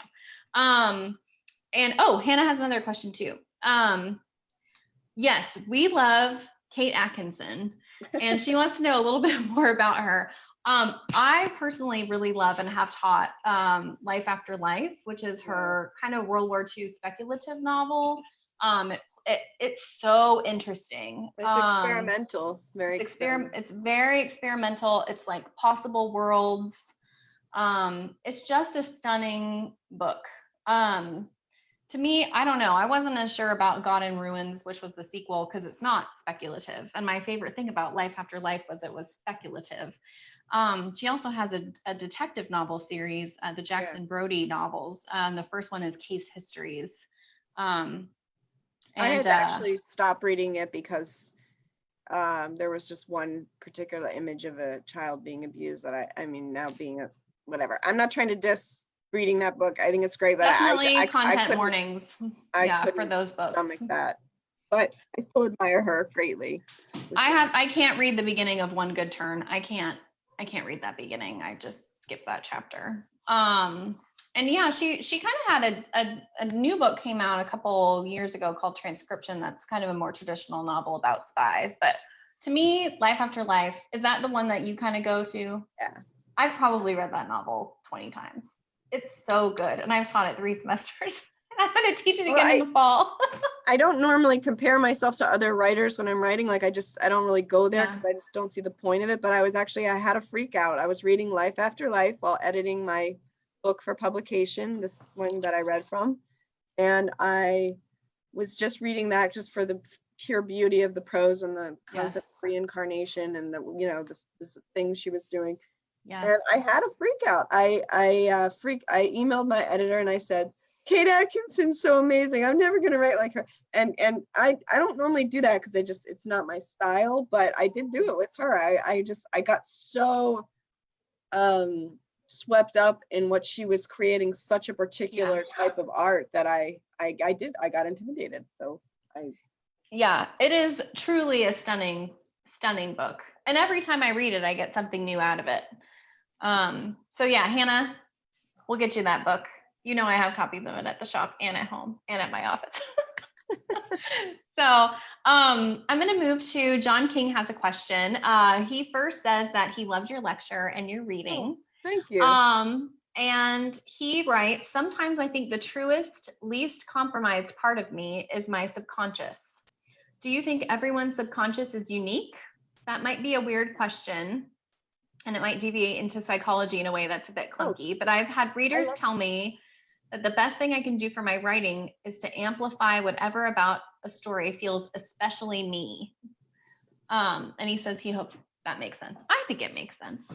And Hannah has another question too. Yes, we love Kate Atkinson, and she wants to know a little bit more about her. I personally really love and have taught Life After Life, which is her kind of World War II speculative novel. It's so interesting. It's experimental. It's very experimental. It's like possible worlds. It's just a stunning book. To me, I don't know. I wasn't as sure about God in Ruins, which was the sequel, because it's not speculative. And my favorite thing about Life After Life was it was speculative. She also has a detective novel series, the Jackson Brody novels. The first one is Case Histories. I had to actually stop reading it because there was just one particular image of a child being abused that I mean, now being a whatever. I'm not trying to diss reading that book. I think it's great, but definitely content warnings. For those books. Stomach that, but I still admire her greatly. I can't read the beginning of One Good Turn. I can't read that beginning. I just skip that chapter. And yeah, she kind of had a new book came out a couple years ago called Transcription. That's kind of a more traditional novel about spies. But to me, Life After Life, is that the one that you kind of go to? Yeah. I've probably read that novel 20 times. It's so good. And I've taught it 3 semesters. I'm going to teach it again in the fall. I don't normally compare myself to other writers when I'm writing. Like I don't really go there because I just don't see the point of it. But I had a freak out. I was reading Life After Life while editing my book for publication, this one that I read from. And I was just reading that just for the pure beauty of the prose and the concept of reincarnation and the, the things she was doing. Yeah. And I had a freak out. I emailed my editor and I said, Kate Atkinson's so amazing. I'm never going to write like her. And I don't normally do that because it's not my style, but I did do it with her. I got so swept up in what she was creating, such a particular type of art that I got intimidated. So it is truly a stunning book. And every time I read it, I get something new out of it. So yeah, Hannah, we'll get you that book. I have copies of it at the shop and at home and at my office. So I'm going to move to John King has a question. He first says that he loved your lecture and your reading. Oh, thank you. And he writes, sometimes I think the truest, least compromised part of me is my subconscious. Do you think everyone's subconscious is unique? That might be a weird question, and it might deviate into psychology in a way that's a bit clunky, but I've had readers tell me that the best thing I can do for my writing is to amplify whatever about a story feels especially me. And he says he hopes that makes sense. I think it makes sense.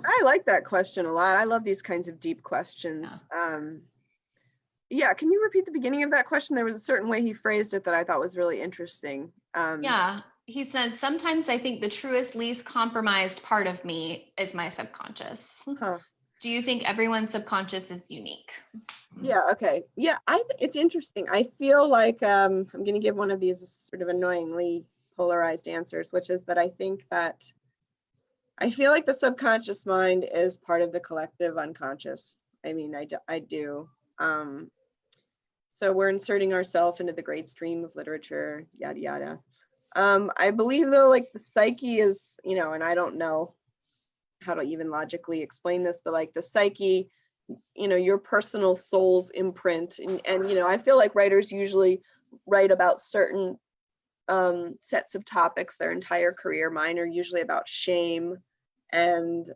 I like that question a lot. I love these kinds of deep questions. Yeah, can you repeat the beginning of that question? There was a certain way he phrased it that I thought was really interesting. He said, sometimes I think the truest, least compromised part of me is my subconscious. Do you think everyone's subconscious is unique? Yeah, okay. Yeah, it's interesting. I feel like I'm going to give one of these sort of annoyingly polarized answers, which is that I feel like the subconscious mind is part of the collective unconscious. I mean, I do. So we're inserting ourselves into the great stream of literature, yada, yada. I believe though, like the psyche is, and I don't know how to even logically explain this, but like the psyche, your personal soul's imprint. And I feel like writers usually write about certain sets of topics their entire career. Mine are usually about shame and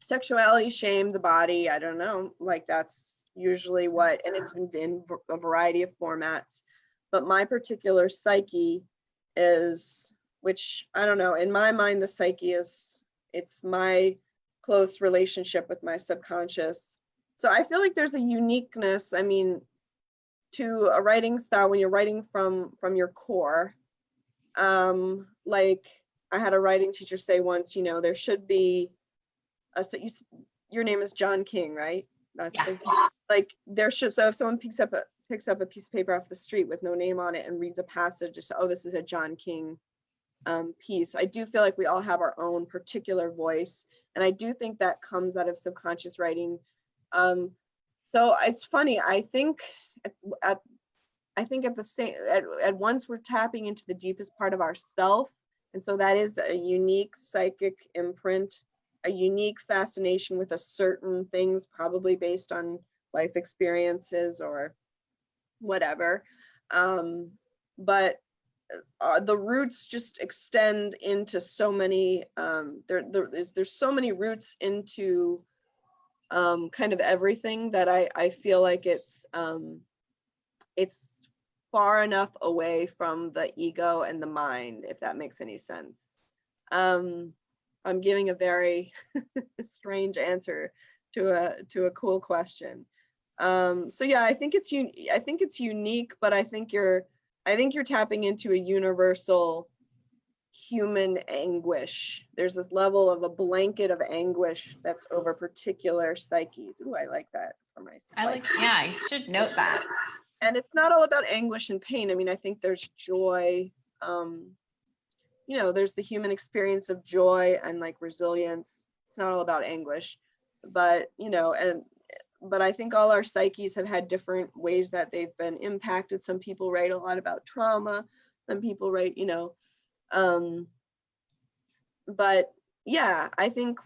sexuality, shame, the body. I don't know, like that's usually what, and it's been in a variety of formats. But my particular psyche is, which I don't know, in my mind, the psyche it's my close relationship with my subconscious. So I feel like there's a uniqueness, I mean, to a writing style when you're writing from your core. Like I had a writing teacher say once, there should be your name is John King, right? Like there should, so if someone picks up a piece of paper off the street with no name on it and reads a passage, just, oh, this is a John King piece. I do feel like we all have our own particular voice, and I do think that comes out of subconscious writing. So it's funny. I think at once we're tapping into the deepest part of ourself, and so that is a unique psychic imprint, a unique fascination with a certain things, probably based on life experiences or whatever. But the roots just extend into so many, there's so many roots into kind of everything that I feel like it's it's far enough away from the ego and the mind, if that makes any sense. I'm giving a very strange answer to a cool question. So yeah, I think it's unique, but I think you're tapping into a universal human anguish. There's this level of a blanket of anguish that's over particular psyches. Ooh, I like that for myself. Yeah, I should note that. And it's not all about anguish and pain. I mean, I think there's joy. There's the human experience of joy and like resilience. It's not all about anguish, but but I think all our psyches have had different ways that they've been impacted. Some people write a lot about trauma. Some people write, but yeah, I think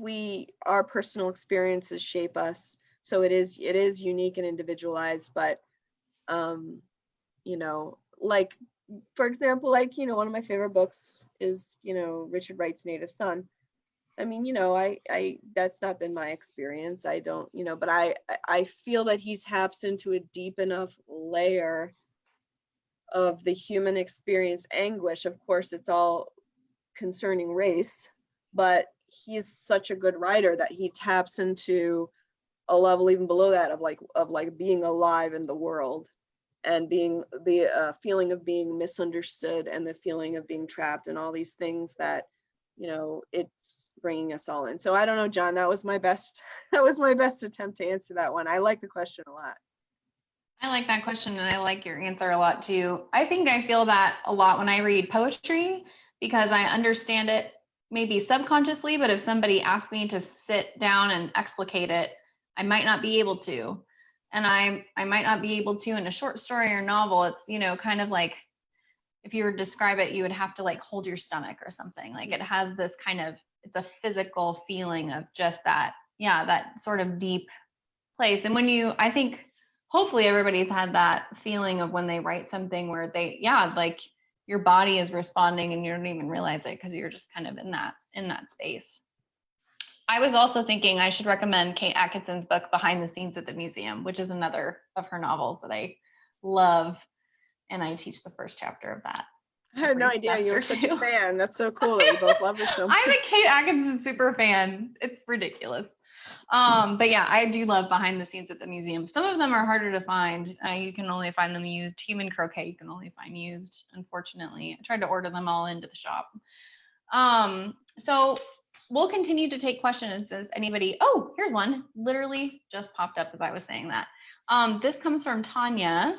our personal experiences shape us. So it is unique and individualized, but like, for example, like, one of my favorite books is, Richard Wright's Native Son. I mean, I that's not been my experience. I don't, but I feel that he taps into a deep enough layer of the human experience anguish. Of course, it's all concerning race, but he's such a good writer that he taps into a level even below that of like being alive in the world, and being the feeling of being misunderstood, and the feeling of being trapped, and all these things that, it's bringing us all in. So I don't know, John, that was my best attempt to answer that one. I like the question a lot. I like that question, and I like your answer a lot too. I think I feel that a lot when I read poetry, because I understand it maybe subconsciously, but if somebody asked me to sit down and explicate it, I might not be able to. And I might not be able to in a short story or novel. It's, kind of like, if you were to describe it, you would have to like hold your stomach or something. Like, it has this kind of, it's a physical feeling of just that, that sort of deep place. And I think hopefully everybody's had that feeling of when they write something where they, like your body is responding and you don't even realize it because you're just kind of in that space. I was also thinking I should recommend Kate Atkinson's book, Behind the Scenes at the Museum, which is another of her novels that I love. And I teach the first chapter of that. I had no idea you were such a fan. That's so cool that we both love her so much. I'm a Kate Atkinson super fan. It's ridiculous. But yeah, I do love Behind the Scenes at the Museum. Some of them are harder to find. You can only find them used. Human Croquet you can only find used, unfortunately. I tried to order them all into the shop. So we'll continue to take questions as anybody. Oh, here's one. Literally just popped up as I was saying that. This comes from Tanya.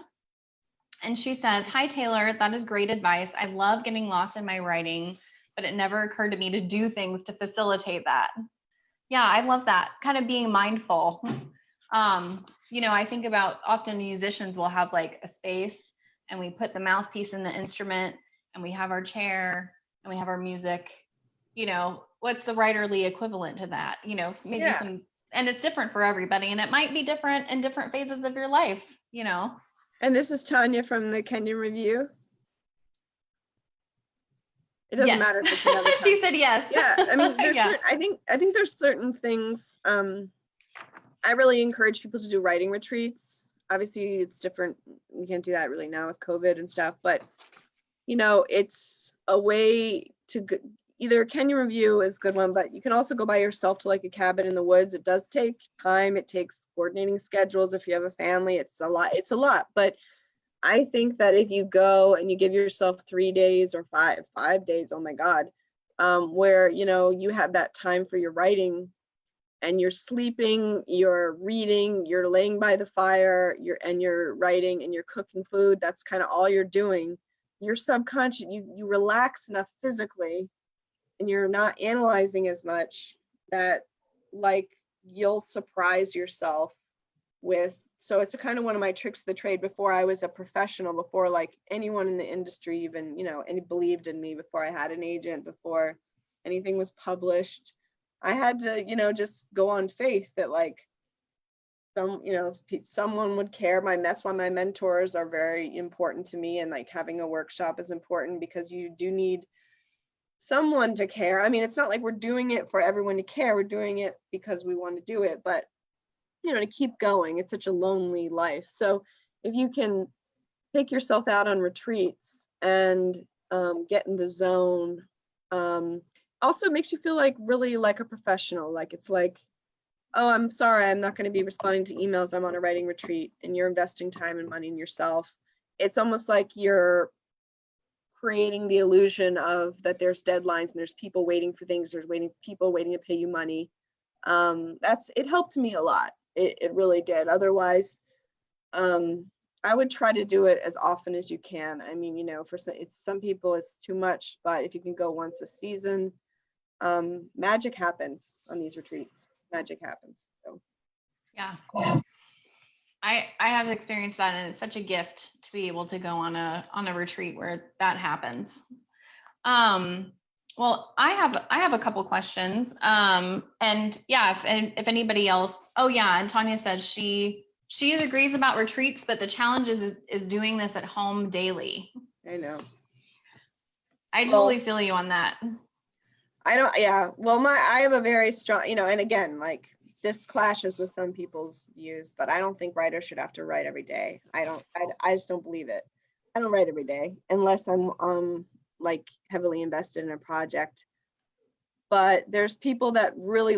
And she says, "Hi, Taylor, that is great advice. I love getting lost in my writing, but it never occurred to me to do things to facilitate that." Yeah, I love that. Kind of being mindful. I think about often musicians will have like a space, and we put the mouthpiece in the instrument, and we have our chair, and we have our music. What's the writerly equivalent to that? Maybe some, and it's different for everybody, and it might be different in different phases of your life, And this is Tanya from the Kenyon Review. It doesn't matter if it's another She said yes. Yeah, I mean, I think there's certain things. I really encourage people to do writing retreats. Obviously, it's different. You can't do that really now with COVID and stuff. But it's a way to either Kenyon Review is a good one, but you can also go by yourself to like a cabin in the woods. It does take time. It takes coordinating schedules. If you have a family, it's a lot. But I think that if you go and you give yourself 3 days or five days, oh my God, where, you have that time for your writing, and you're sleeping, you're reading, you're laying by the fire, you're writing, and you're cooking food. That's kind of all you're doing. You're subconscious, you relax enough physically, and you're not analyzing as much, that like you'll surprise yourself with. So it's a kind of one of my tricks of the trade. Before I was a professional, before like anyone in the industry even, any believed in me, before I had an agent, before anything was published, I had to, just go on faith that like someone would care. That's why my mentors are very important to me, and like having a workshop is important, because you do need someone to care. I mean, it's not like we're doing it for everyone to care. We're doing it because we want to do it, but to keep going. It's such a lonely life. So if you can take yourself out on retreats and get in the zone. Also, it makes you feel like really like a professional. Like it's like, oh, I'm sorry, I'm not going to be responding to emails. I'm on a writing retreat, and you're investing time and money in yourself. It's almost like you're creating the illusion of that there's deadlines and there's people waiting for things. There's people waiting to pay you money. It helped me a lot. It really did. Otherwise, I would try to do it as often as you can. I mean, you know, for some people it's too much, but if you can go once a season, magic happens on these retreats. Magic happens. So yeah. I have experienced that, and it's such a gift to be able to go on a retreat where that happens. Well, I have a couple questions. And yeah, if anybody else, oh yeah, and Tanya says she agrees about retreats, but the challenge is doing this at home daily. I know. I totally feel you on that. Well, I have a very strong, you know, and again, like this clashes with some people's views, but I don't think writers should have to write every day. I just don't believe it. I don't write every day unless I'm like heavily invested in a project. But there are people that really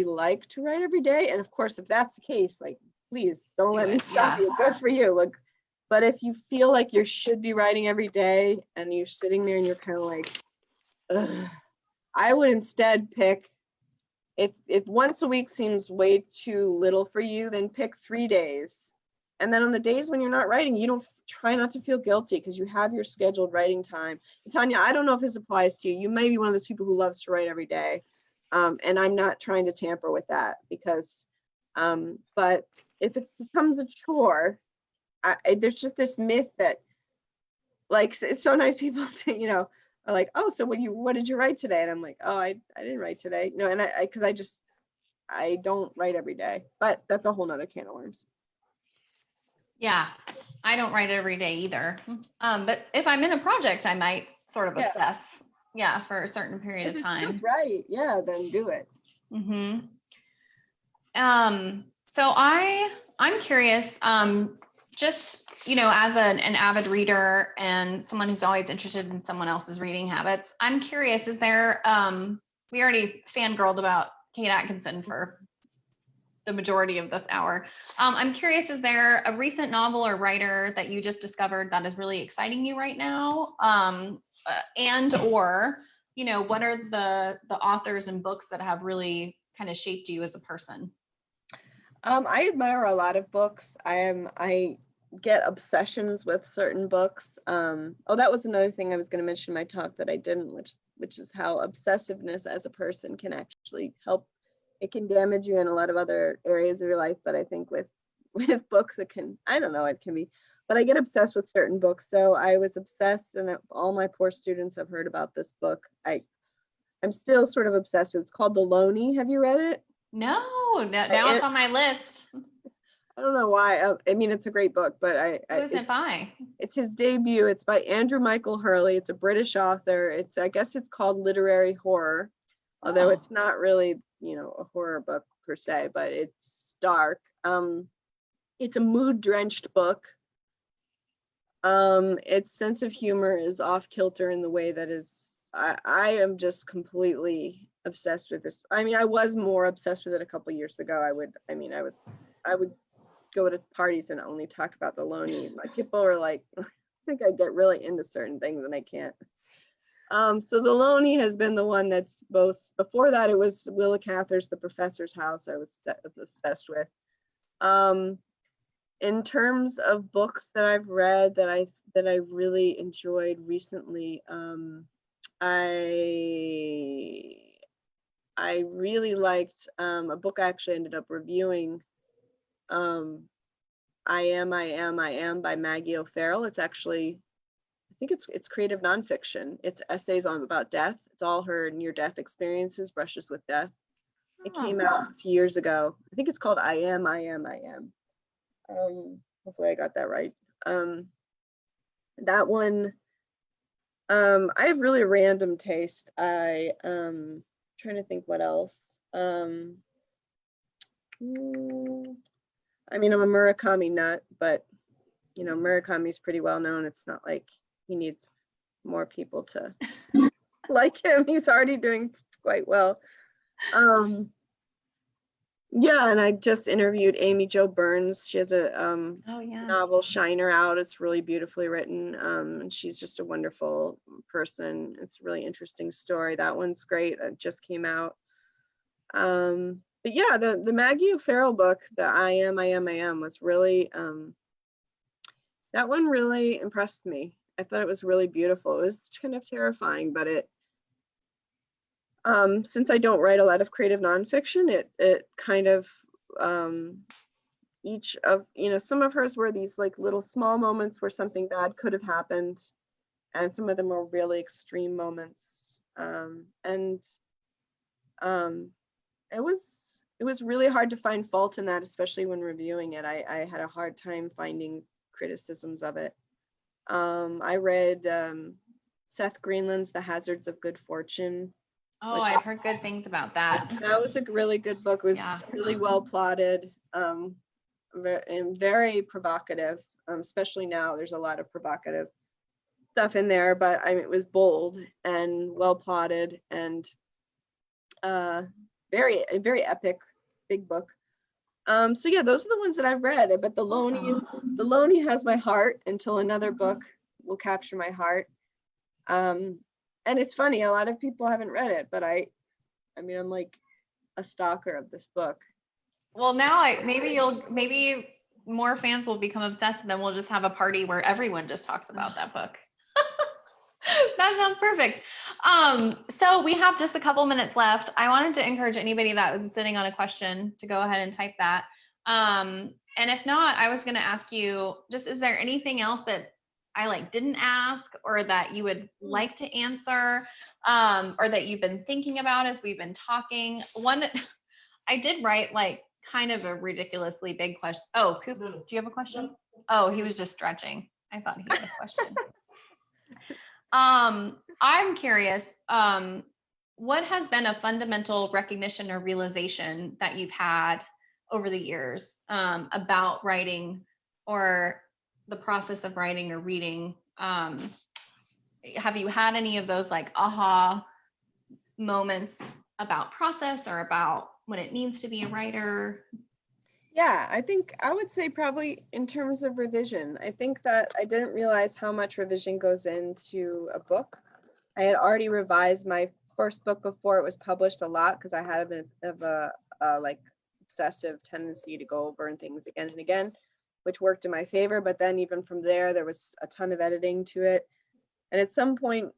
like to write every day. And of course, if that's the case, like, please don't let me stop you. Good for you. Look, but if you feel like you should be writing every day and you're sitting there and you're kind of like, ugh, I would instead pick, if once a week seems way too little for you, then pick 3 days. And then on the days when you're not writing, you don't try not to feel guilty because you have your scheduled writing time. And Tanya, I don't know if this applies to you. You may be one of those people who loves to write every day. And I'm not trying to tamper with that because, but if it becomes a chore, there's just this myth that, like, it's so nice people say, you know, are like, oh, so what did you write today? And I'm like, oh, I didn't write today. No, and I don't write every day, but that's a whole nother can of worms. Yeah, I don't write every day either. But if I'm in a project, I might sort of obsess, for a certain period of time. That's right. Yeah, then do it. Mm-hmm. So I'm curious, just, you know, as an avid reader and someone who's always interested in someone else's reading habits, I'm curious, is there, we already fangirled about Kate Atkinson for the majority of this hour. I'm curious, is there a recent novel or writer that you just discovered that is really exciting you right now? Or, you know, what are the authors and books that have really kind of shaped you as a person? I admire a lot of books. I get obsessions with certain books. That was another thing I was going to mention in my talk that I didn't, which is how obsessiveness as a person can actually help. It can damage you in a lot of other areas of your life, but I think with books it can, I don't know, it can be, but I get obsessed with certain books. So I was obsessed, and all my poor students have heard about this book. I'm still sort of obsessed with it. It's called The Loney. Have you read it? No, now it's on my list. I don't know why. I mean, it's a great book, but Who's it by? It's his debut. It's by Andrew Michael Hurley. It's a British author. I guess it's called literary horror, although it's not really, you know, a horror book per se, but it's dark. It's a mood-drenched book. Its sense of humor is off kilter in the way that is, I am just completely obsessed with this. I mean, I was more obsessed with it a couple years ago. I would go to parties and only talk about the Loney. Like, people are like, I think I get really into certain things and I can't. So the Loney has been the one that's both, before that it was Willa Cather's The Professor's House I was obsessed with. In terms of books that I've read that I really enjoyed recently, I really liked a book I actually ended up reviewing, I Am by Maggie O'Farrell. It's actually, I think it's creative nonfiction. It's essays about death. It's all her near-death experiences, brushes with death. It came out a few years ago. I think it's called I Am. Hopefully I got that right. That one, I have really random taste. Trying to think what else. I mean, I'm a Murakami nut, but Murakami's pretty well known. It's not like he needs more people to like him. He's already doing quite well. Yeah, and I just interviewed Amy Jo Burns. She has a novel, Shiner, out. It's really beautifully written, and she's just a wonderful person. It's a really interesting story. That one's great. That just came out. But yeah, the Maggie O'Farrell book, the I Am, was really, that one really impressed me. I thought it was really beautiful. It was kind of terrifying, but it, since I don't write a lot of creative nonfiction, it kind of, each of, some of hers were these like little small moments where something bad could have happened, and some of them were really extreme moments. It was really hard to find fault in that, especially when reviewing it. I had a hard time finding criticisms of it. I read Seth Greenland's The Hazards of Good Fortune. Oh, I've heard good things about that. That was a really good book. It was really well plotted, and very provocative, especially now. There's a lot of provocative stuff in there, but it was bold and well plotted, and very epic, big book. So yeah, those are the ones that I've read. But the Loney has my heart until another book will capture my heart. And it's funny, a lot of people haven't read it, but I'm like a stalker of this book. Well, now maybe more fans will become obsessed, and then we'll just have a party where everyone just talks about that book. That sounds perfect. So we have just a couple minutes left. I wanted to encourage anybody that was sitting on a question to go ahead and type that. And if not, I was going to ask you, just, is there anything else that I didn't ask, or that you would like to answer, or that you've been thinking about as we've been talking? One, I did write kind of a ridiculously big question. Oh, Coop, do you have a question? Oh, he was just stretching. I thought he had a question. I'm curious, what has been a fundamental recognition or realization that you've had over the years, about writing, or the process of writing or reading? Have you had any of those aha moments about process, or about what it means to be a writer? Yeah, I think I would say probably in terms of revision. I think that I didn't realize how much revision goes into a book. I had already revised my first book before it was published a lot, because I had a bit of a obsessive tendency to go over things again and again, which worked in my favor. But then even from there was a ton of editing to it. And at some point,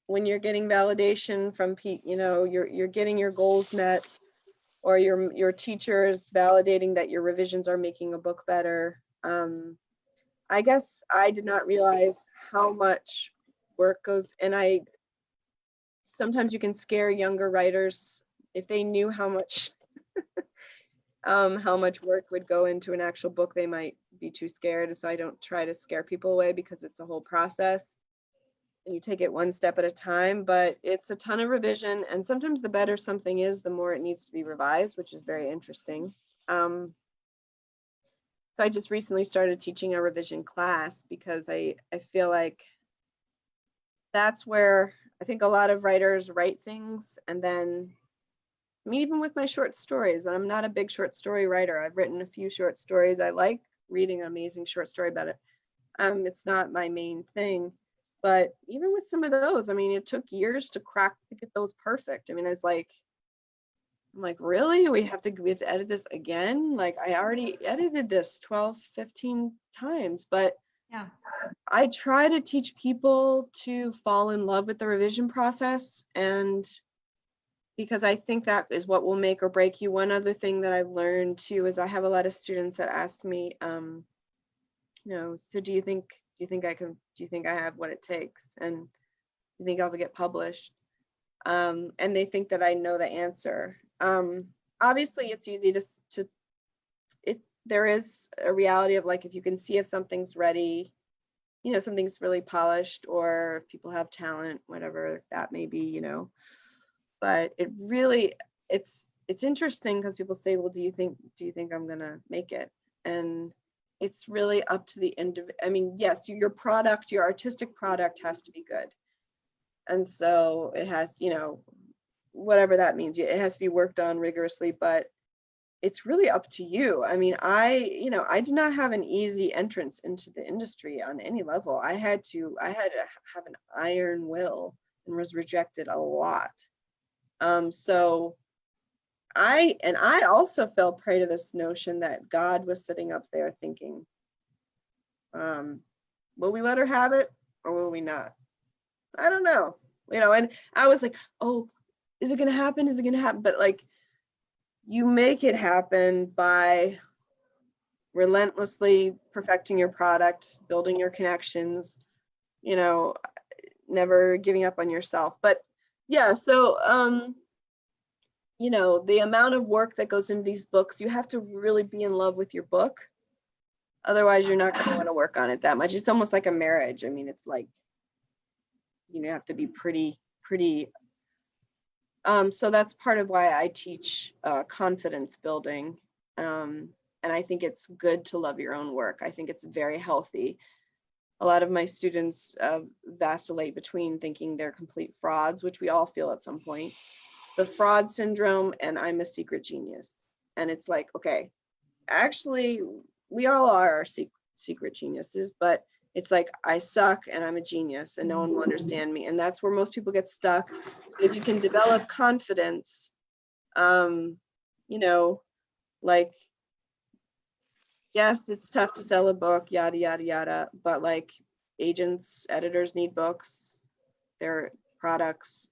when you're getting validation from you're getting your goals met, or your teachers validating that your revisions are making a book better. I guess I did not realize how much work goes, and sometimes you can scare younger writers if they knew how much work would go into an actual book. They might be too scared. And so I don't try to scare people away, because it's a whole process, and you take it one step at a time. But it's a ton of revision, and sometimes the better something is, the more it needs to be revised, which is very interesting. So I just recently started teaching a revision class, because I feel like that's where I think a lot of writers write things, and then even with my short stories, and I'm not a big short story writer. I've written a few short stories. I like reading an amazing short story about it. It's not my main thing. But even with some of those, it took years to get those perfect. I'm like, really? We have to edit this again? I already edited this 12, 15 times. But yeah, I try to teach people to fall in love with the revision process, and because I think that is what will make or break you. One other thing that I've learned too is I have a lot of students that ask me, so do you think I have what it takes, and do you think I'll get published? And they think that I know the answer. Obviously it's easy there is a reality of if you can see if something's ready, something's really polished, or if people have talent, whatever that may be, but it really, it's interesting, because people say, well, do you think I'm gonna make it? And it's really up to the individual. I mean, yes, your product, your artistic product has to be good. And so it has, you know, whatever that means, it has to be worked on rigorously, but it's really up to you. I mean, I did not have an easy entrance into the industry on any level. I had to have an iron will and was rejected a lot. So I also fell prey to this notion that God was sitting up there thinking, will we let her have it or will we not? I don't know, you know, and I was like, oh, is it going to happen? Is it going to happen? But like, you make it happen by relentlessly perfecting your product, building your connections, you know, never giving up on yourself. But yeah, so, you know, the amount of work that goes into these books, you have to really be in love with your book. Otherwise, you're not going to want to work on it that much. It's almost like a marriage. I mean, it's like, you know, you have to be pretty. So that's part of why I teach confidence building. And I think it's good to love your own work. I think it's very healthy. A lot of my students vacillate between thinking they're complete frauds, which we all feel at some point, the fraud syndrome, and I'm a secret genius. And it's like, okay, actually, we all are our secret geniuses, but it's like, I suck and I'm a genius and no one will understand me. And that's where most people get stuck. If you can develop confidence, you know, like, yes, it's tough to sell a book, yada, yada, yada, but like agents, editors need books, their products.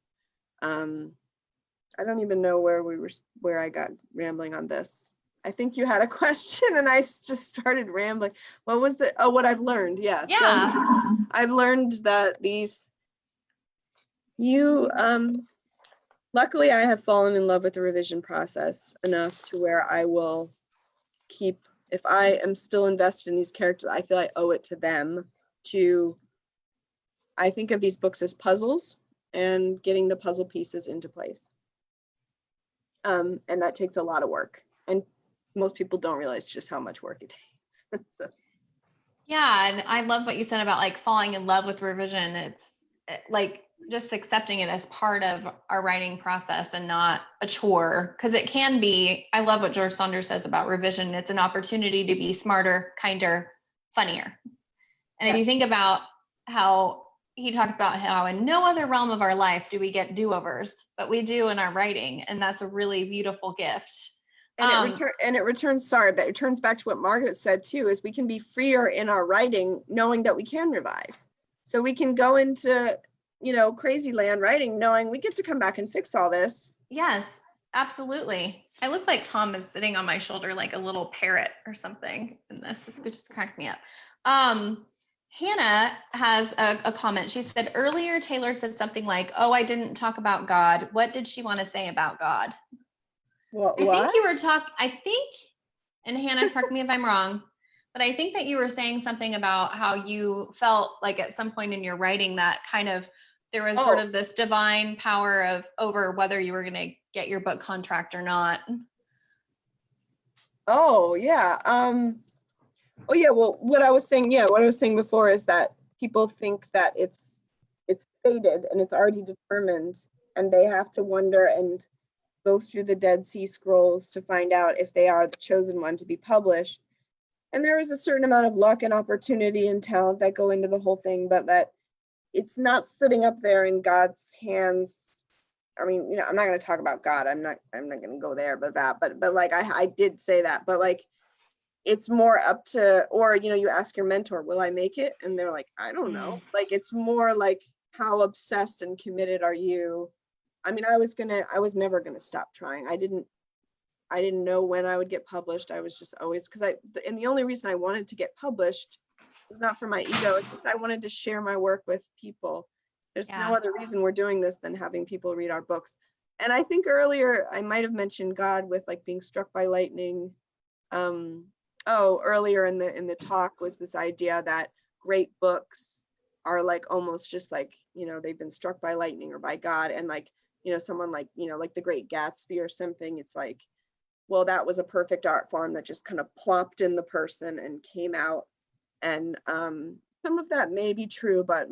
I don't even know where I got rambling on this. I think you had a question and I just started rambling. What was what I've learned? Yeah. Yeah. So I've learned that luckily I have fallen in love with the revision process enough to where I will keep, if I am still invested in these characters, I feel I owe it to them I think of these books as puzzles and getting the puzzle pieces into place. And that takes a lot of work. And most people don't realize just how much work it takes. So. Yeah, and I love what you said about like falling in love with revision. It's like just accepting it as part of our writing process and not a chore, because it can be. I love what George Saunders says about revision. It's an opportunity to be smarter, kinder, funnier. And if you think about how he talks about how in no other realm of our life do we get do-overs, but we do in our writing, and that's a really beautiful gift. And it returns back to what Margaret said too, is we can be freer in our writing knowing that we can revise. So we can go into, you know, crazy land writing knowing we get to come back and fix all this. Yes, absolutely. I look like Tom is sitting on my shoulder like a little parrot or something in this. It just cracks me up. Hannah has a comment. She said, earlier Taylor said something like, oh, I didn't talk about God. What did she want to say about God? What? I think, and Hannah, correct me if I'm wrong, but I think that you were saying something about how you felt like at some point in your writing that kind of there was sort of this divine power over whether you were going to get your book contract or not. Oh, yeah. Oh, yeah. Well, what I was saying before is that people think that it's fated and it's already determined, and they have to wonder and go through the Dead Sea Scrolls to find out if they are the chosen one to be published. And there is a certain amount of luck and opportunity and talent that go into the whole thing, but that it's not sitting up there in God's hands. I mean, you know, I'm not going to talk about God. I'm not going to go there, but like I did say that, but like it's more up to, or, you know, you ask your mentor, will I make it? And they're like, I don't know. Like, it's more like, how obsessed and committed are you? I mean, I was never going to stop trying. I didn't know when I would get published. I was just always, and the only reason I wanted to get published was not for my ego. It's just, I wanted to share my work with people. There's no other reason we're doing this than having people read our books. And I think earlier I might've mentioned God with like being struck by lightning. Earlier in the talk was this idea that great books are like almost just like, you know, they've been struck by lightning or by God, and like, you know, someone like, you know, like The Great Gatsby or something, it's like well, that was a perfect art form that just kind of plopped in the person and came out. And some of that may be true, but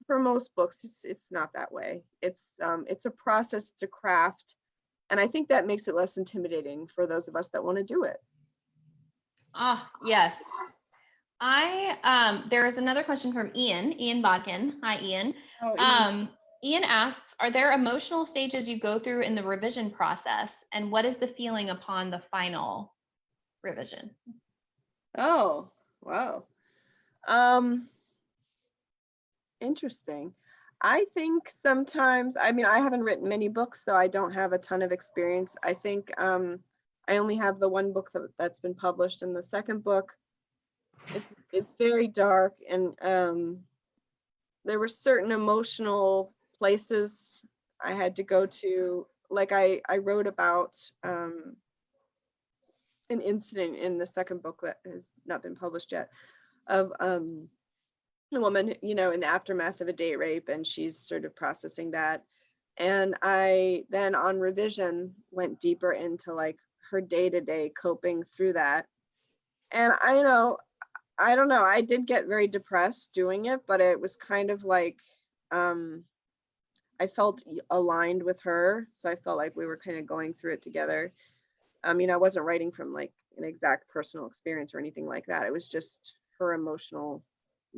for most books, it's not that way. It's a process, it's a craft. And I think that makes it less intimidating for those of us that want to do it. Ah, yes. There is another question from Ian Bodkin. Hi, Ian. Oh, Ian. Ian asks, are there emotional stages you go through in the revision process? And what is the feeling upon the final revision? Oh, wow. Interesting. I think sometimes, I mean, I haven't written many books, so I don't have a ton of experience. I think I only have the one book that's been published, and the second book, it's very dark, and there were certain emotional places I had to go to. Like I wrote about an incident in the second book that has not been published yet, of a woman, in the aftermath of a date rape, and she's sort of processing that. And I then on revision went deeper into like her day-to-day coping through that. And I don't know, I did get very depressed doing it, but it was kind of like, I felt aligned with her. So I felt like we were kind of going through it together. I mean, I wasn't writing from like an exact personal experience or anything like that. It was just her emotional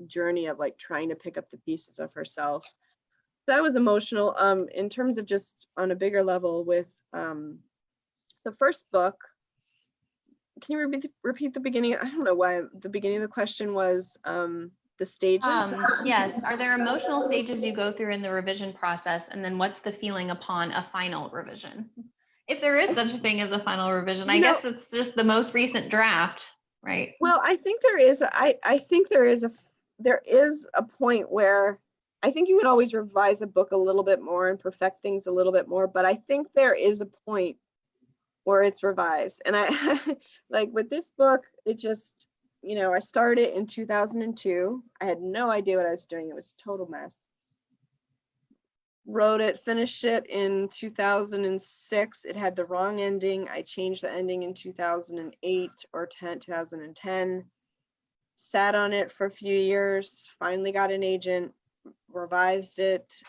journey of like trying to pick up the pieces of herself. That was emotional. In terms of just on a bigger level with the first book, can you repeat the beginning? I don't know why the beginning of the question was the stages. Yes. Are there emotional stages you go through in the revision process? And then what's the feeling upon a final revision? If there is such a thing as a final revision, I guess it's just the most recent draft, right? Well, I think there is, I think there is a point where I think you can always revise a book a little bit more and perfect things a little bit more, but I think there is a point where it's revised. And I like with this book, it just, I started in 2002. I had no idea what I was doing. It was a total mess. Wrote it, finished it in 2006. It had the wrong ending. I changed the ending in 2008 or 2010. Sat on it for a few years, finally got an agent, revised it.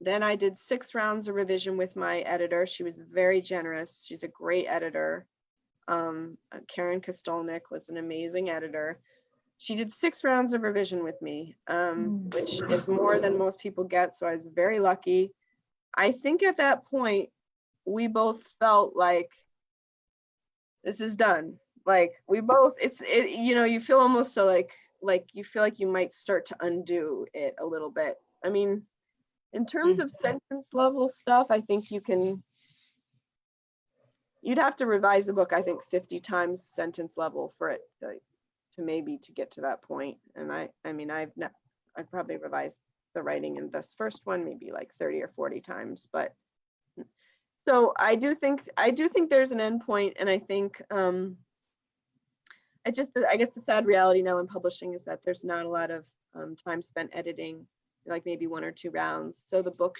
Then I did 6 rounds of revision with my editor. She was very generous. She's a great editor. Karen Kostolnik was an amazing editor. She did 6 rounds of revision with me, which is more than most people get. So I was very lucky. I think at that point, we both felt like this is done. Like we both, you feel almost like you feel like you might start to undo it a little bit. I mean, in terms of sentence level stuff, I think you'd have to revise the book, I think 50 times sentence level for it to get to that point. And I've probably revised the writing in this first one maybe like 30 or 40 times. But so I do think there's an end point, and I think I guess the sad reality now in publishing is that there's not a lot of time spent editing, like maybe 1 or 2 rounds. So the book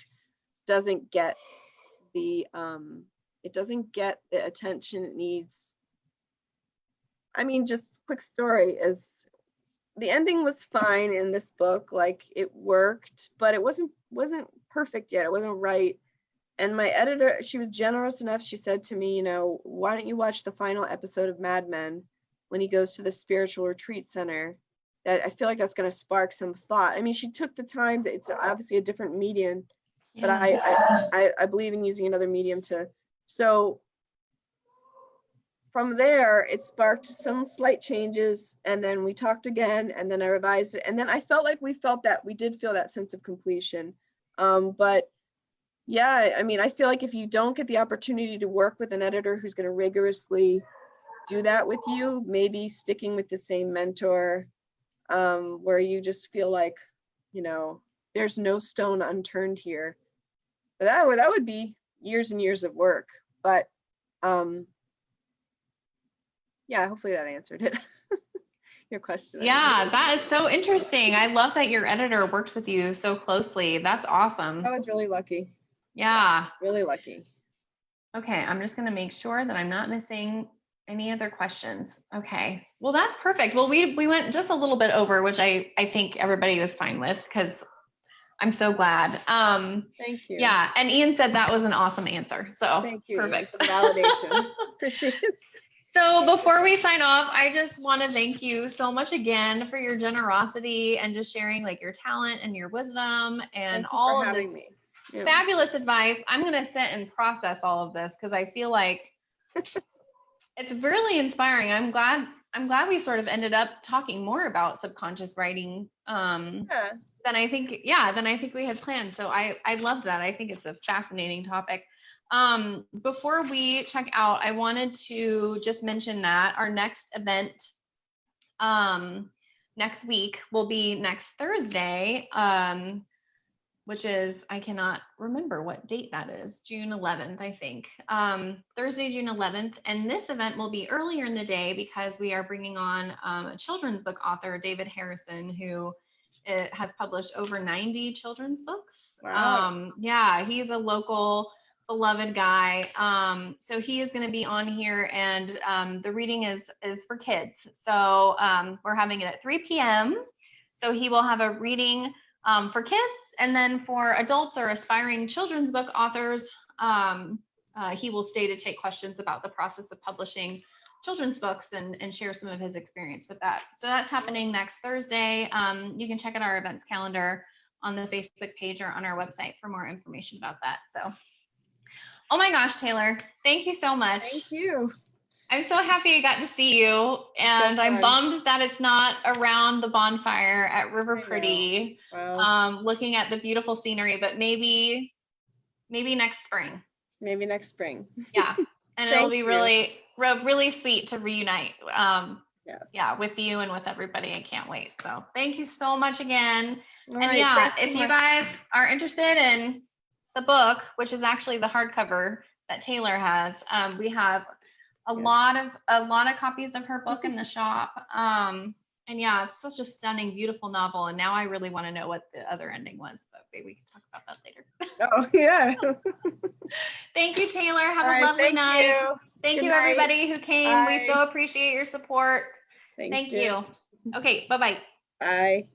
doesn't get the attention it needs. I mean, just quick story is the ending was fine in this book, like it worked, but it wasn't perfect yet. It wasn't right. And my editor, she was generous enough. She said to me, why don't you watch the final episode of Mad Men when he goes to the spiritual retreat center? That I feel like that's going to spark some thought. I mean, she took the time. It's obviously a different medium, but I believe in using another medium to. So from there, it sparked some slight changes, and then we talked again, and then I revised it, and then I felt like we did feel that sense of completion. But yeah, I mean, I feel like if you don't get the opportunity to work with an editor who's going to rigorously do that with you, maybe sticking with the same mentor, where you just feel like, there's no stone unturned here. But that would be years and years of work. But yeah, hopefully that answered it. Your question. Yeah, that is so interesting. I love that your editor worked with you so closely. That's awesome. I was really lucky. Yeah. Really lucky. Okay, I'm just going to make sure that I'm not missing any other questions. Okay, well, that's perfect. Well, we went just a little bit over, which I think everybody was fine with, because I'm so glad. Thank you. Yeah, and Ian said that was an awesome answer. So Thank you, perfect. Ian, for the validation. Appreciate it. So before we sign off, I just want to thank you so much again for your generosity and just sharing like your talent and your wisdom and all of this fabulous advice. I'm going to sit and process all of this because I feel like it's really inspiring. I'm glad we sort of ended up talking more about subconscious writing than I think we had planned. So I love that. I think it's a fascinating topic. Before we check out, I wanted to just mention that our next event next week will be next Thursday, which is, I cannot remember what date that is, June 11th, I think. Thursday, June 11th. And this event will be earlier in the day because we are bringing on a children's book author, David Harrison, who has published over 90 children's books. Wow. Yeah, he's a local beloved guy. So he is going to be on here, and the reading is for kids. So we're having it at 3 p.m. So he will have a reading for kids, and then for adults or aspiring children's book authors, he will stay to take questions about the process of publishing children's books and share some of his experience with that. So that's happening next Thursday. You can check out our events calendar on the Facebook page or on our website for more information about that. So, oh my gosh, Taylor, thank you so much. Thank you. I'm so happy I got to see you, and I'm bummed that it's not around the bonfire at River Pretty, looking at the beautiful scenery, but maybe next spring. Maybe next spring. Yeah, and it'll be really sweet to reunite. Yeah, with you and with everybody. I can't wait. So thank you so much again. All and right, yeah, if you guys are interested in the book, which is actually the hardcover that Taylor has, we have a lot of copies of her book in the shop. And yeah, it's such a stunning, beautiful novel. And now I really want to know what the other ending was, but maybe we can talk about that later. Oh, yeah. Thank you, Taylor. Have a lovely night. Thank you, everybody who came. Bye. We so appreciate your support. Thank you. Okay, bye-bye. Bye.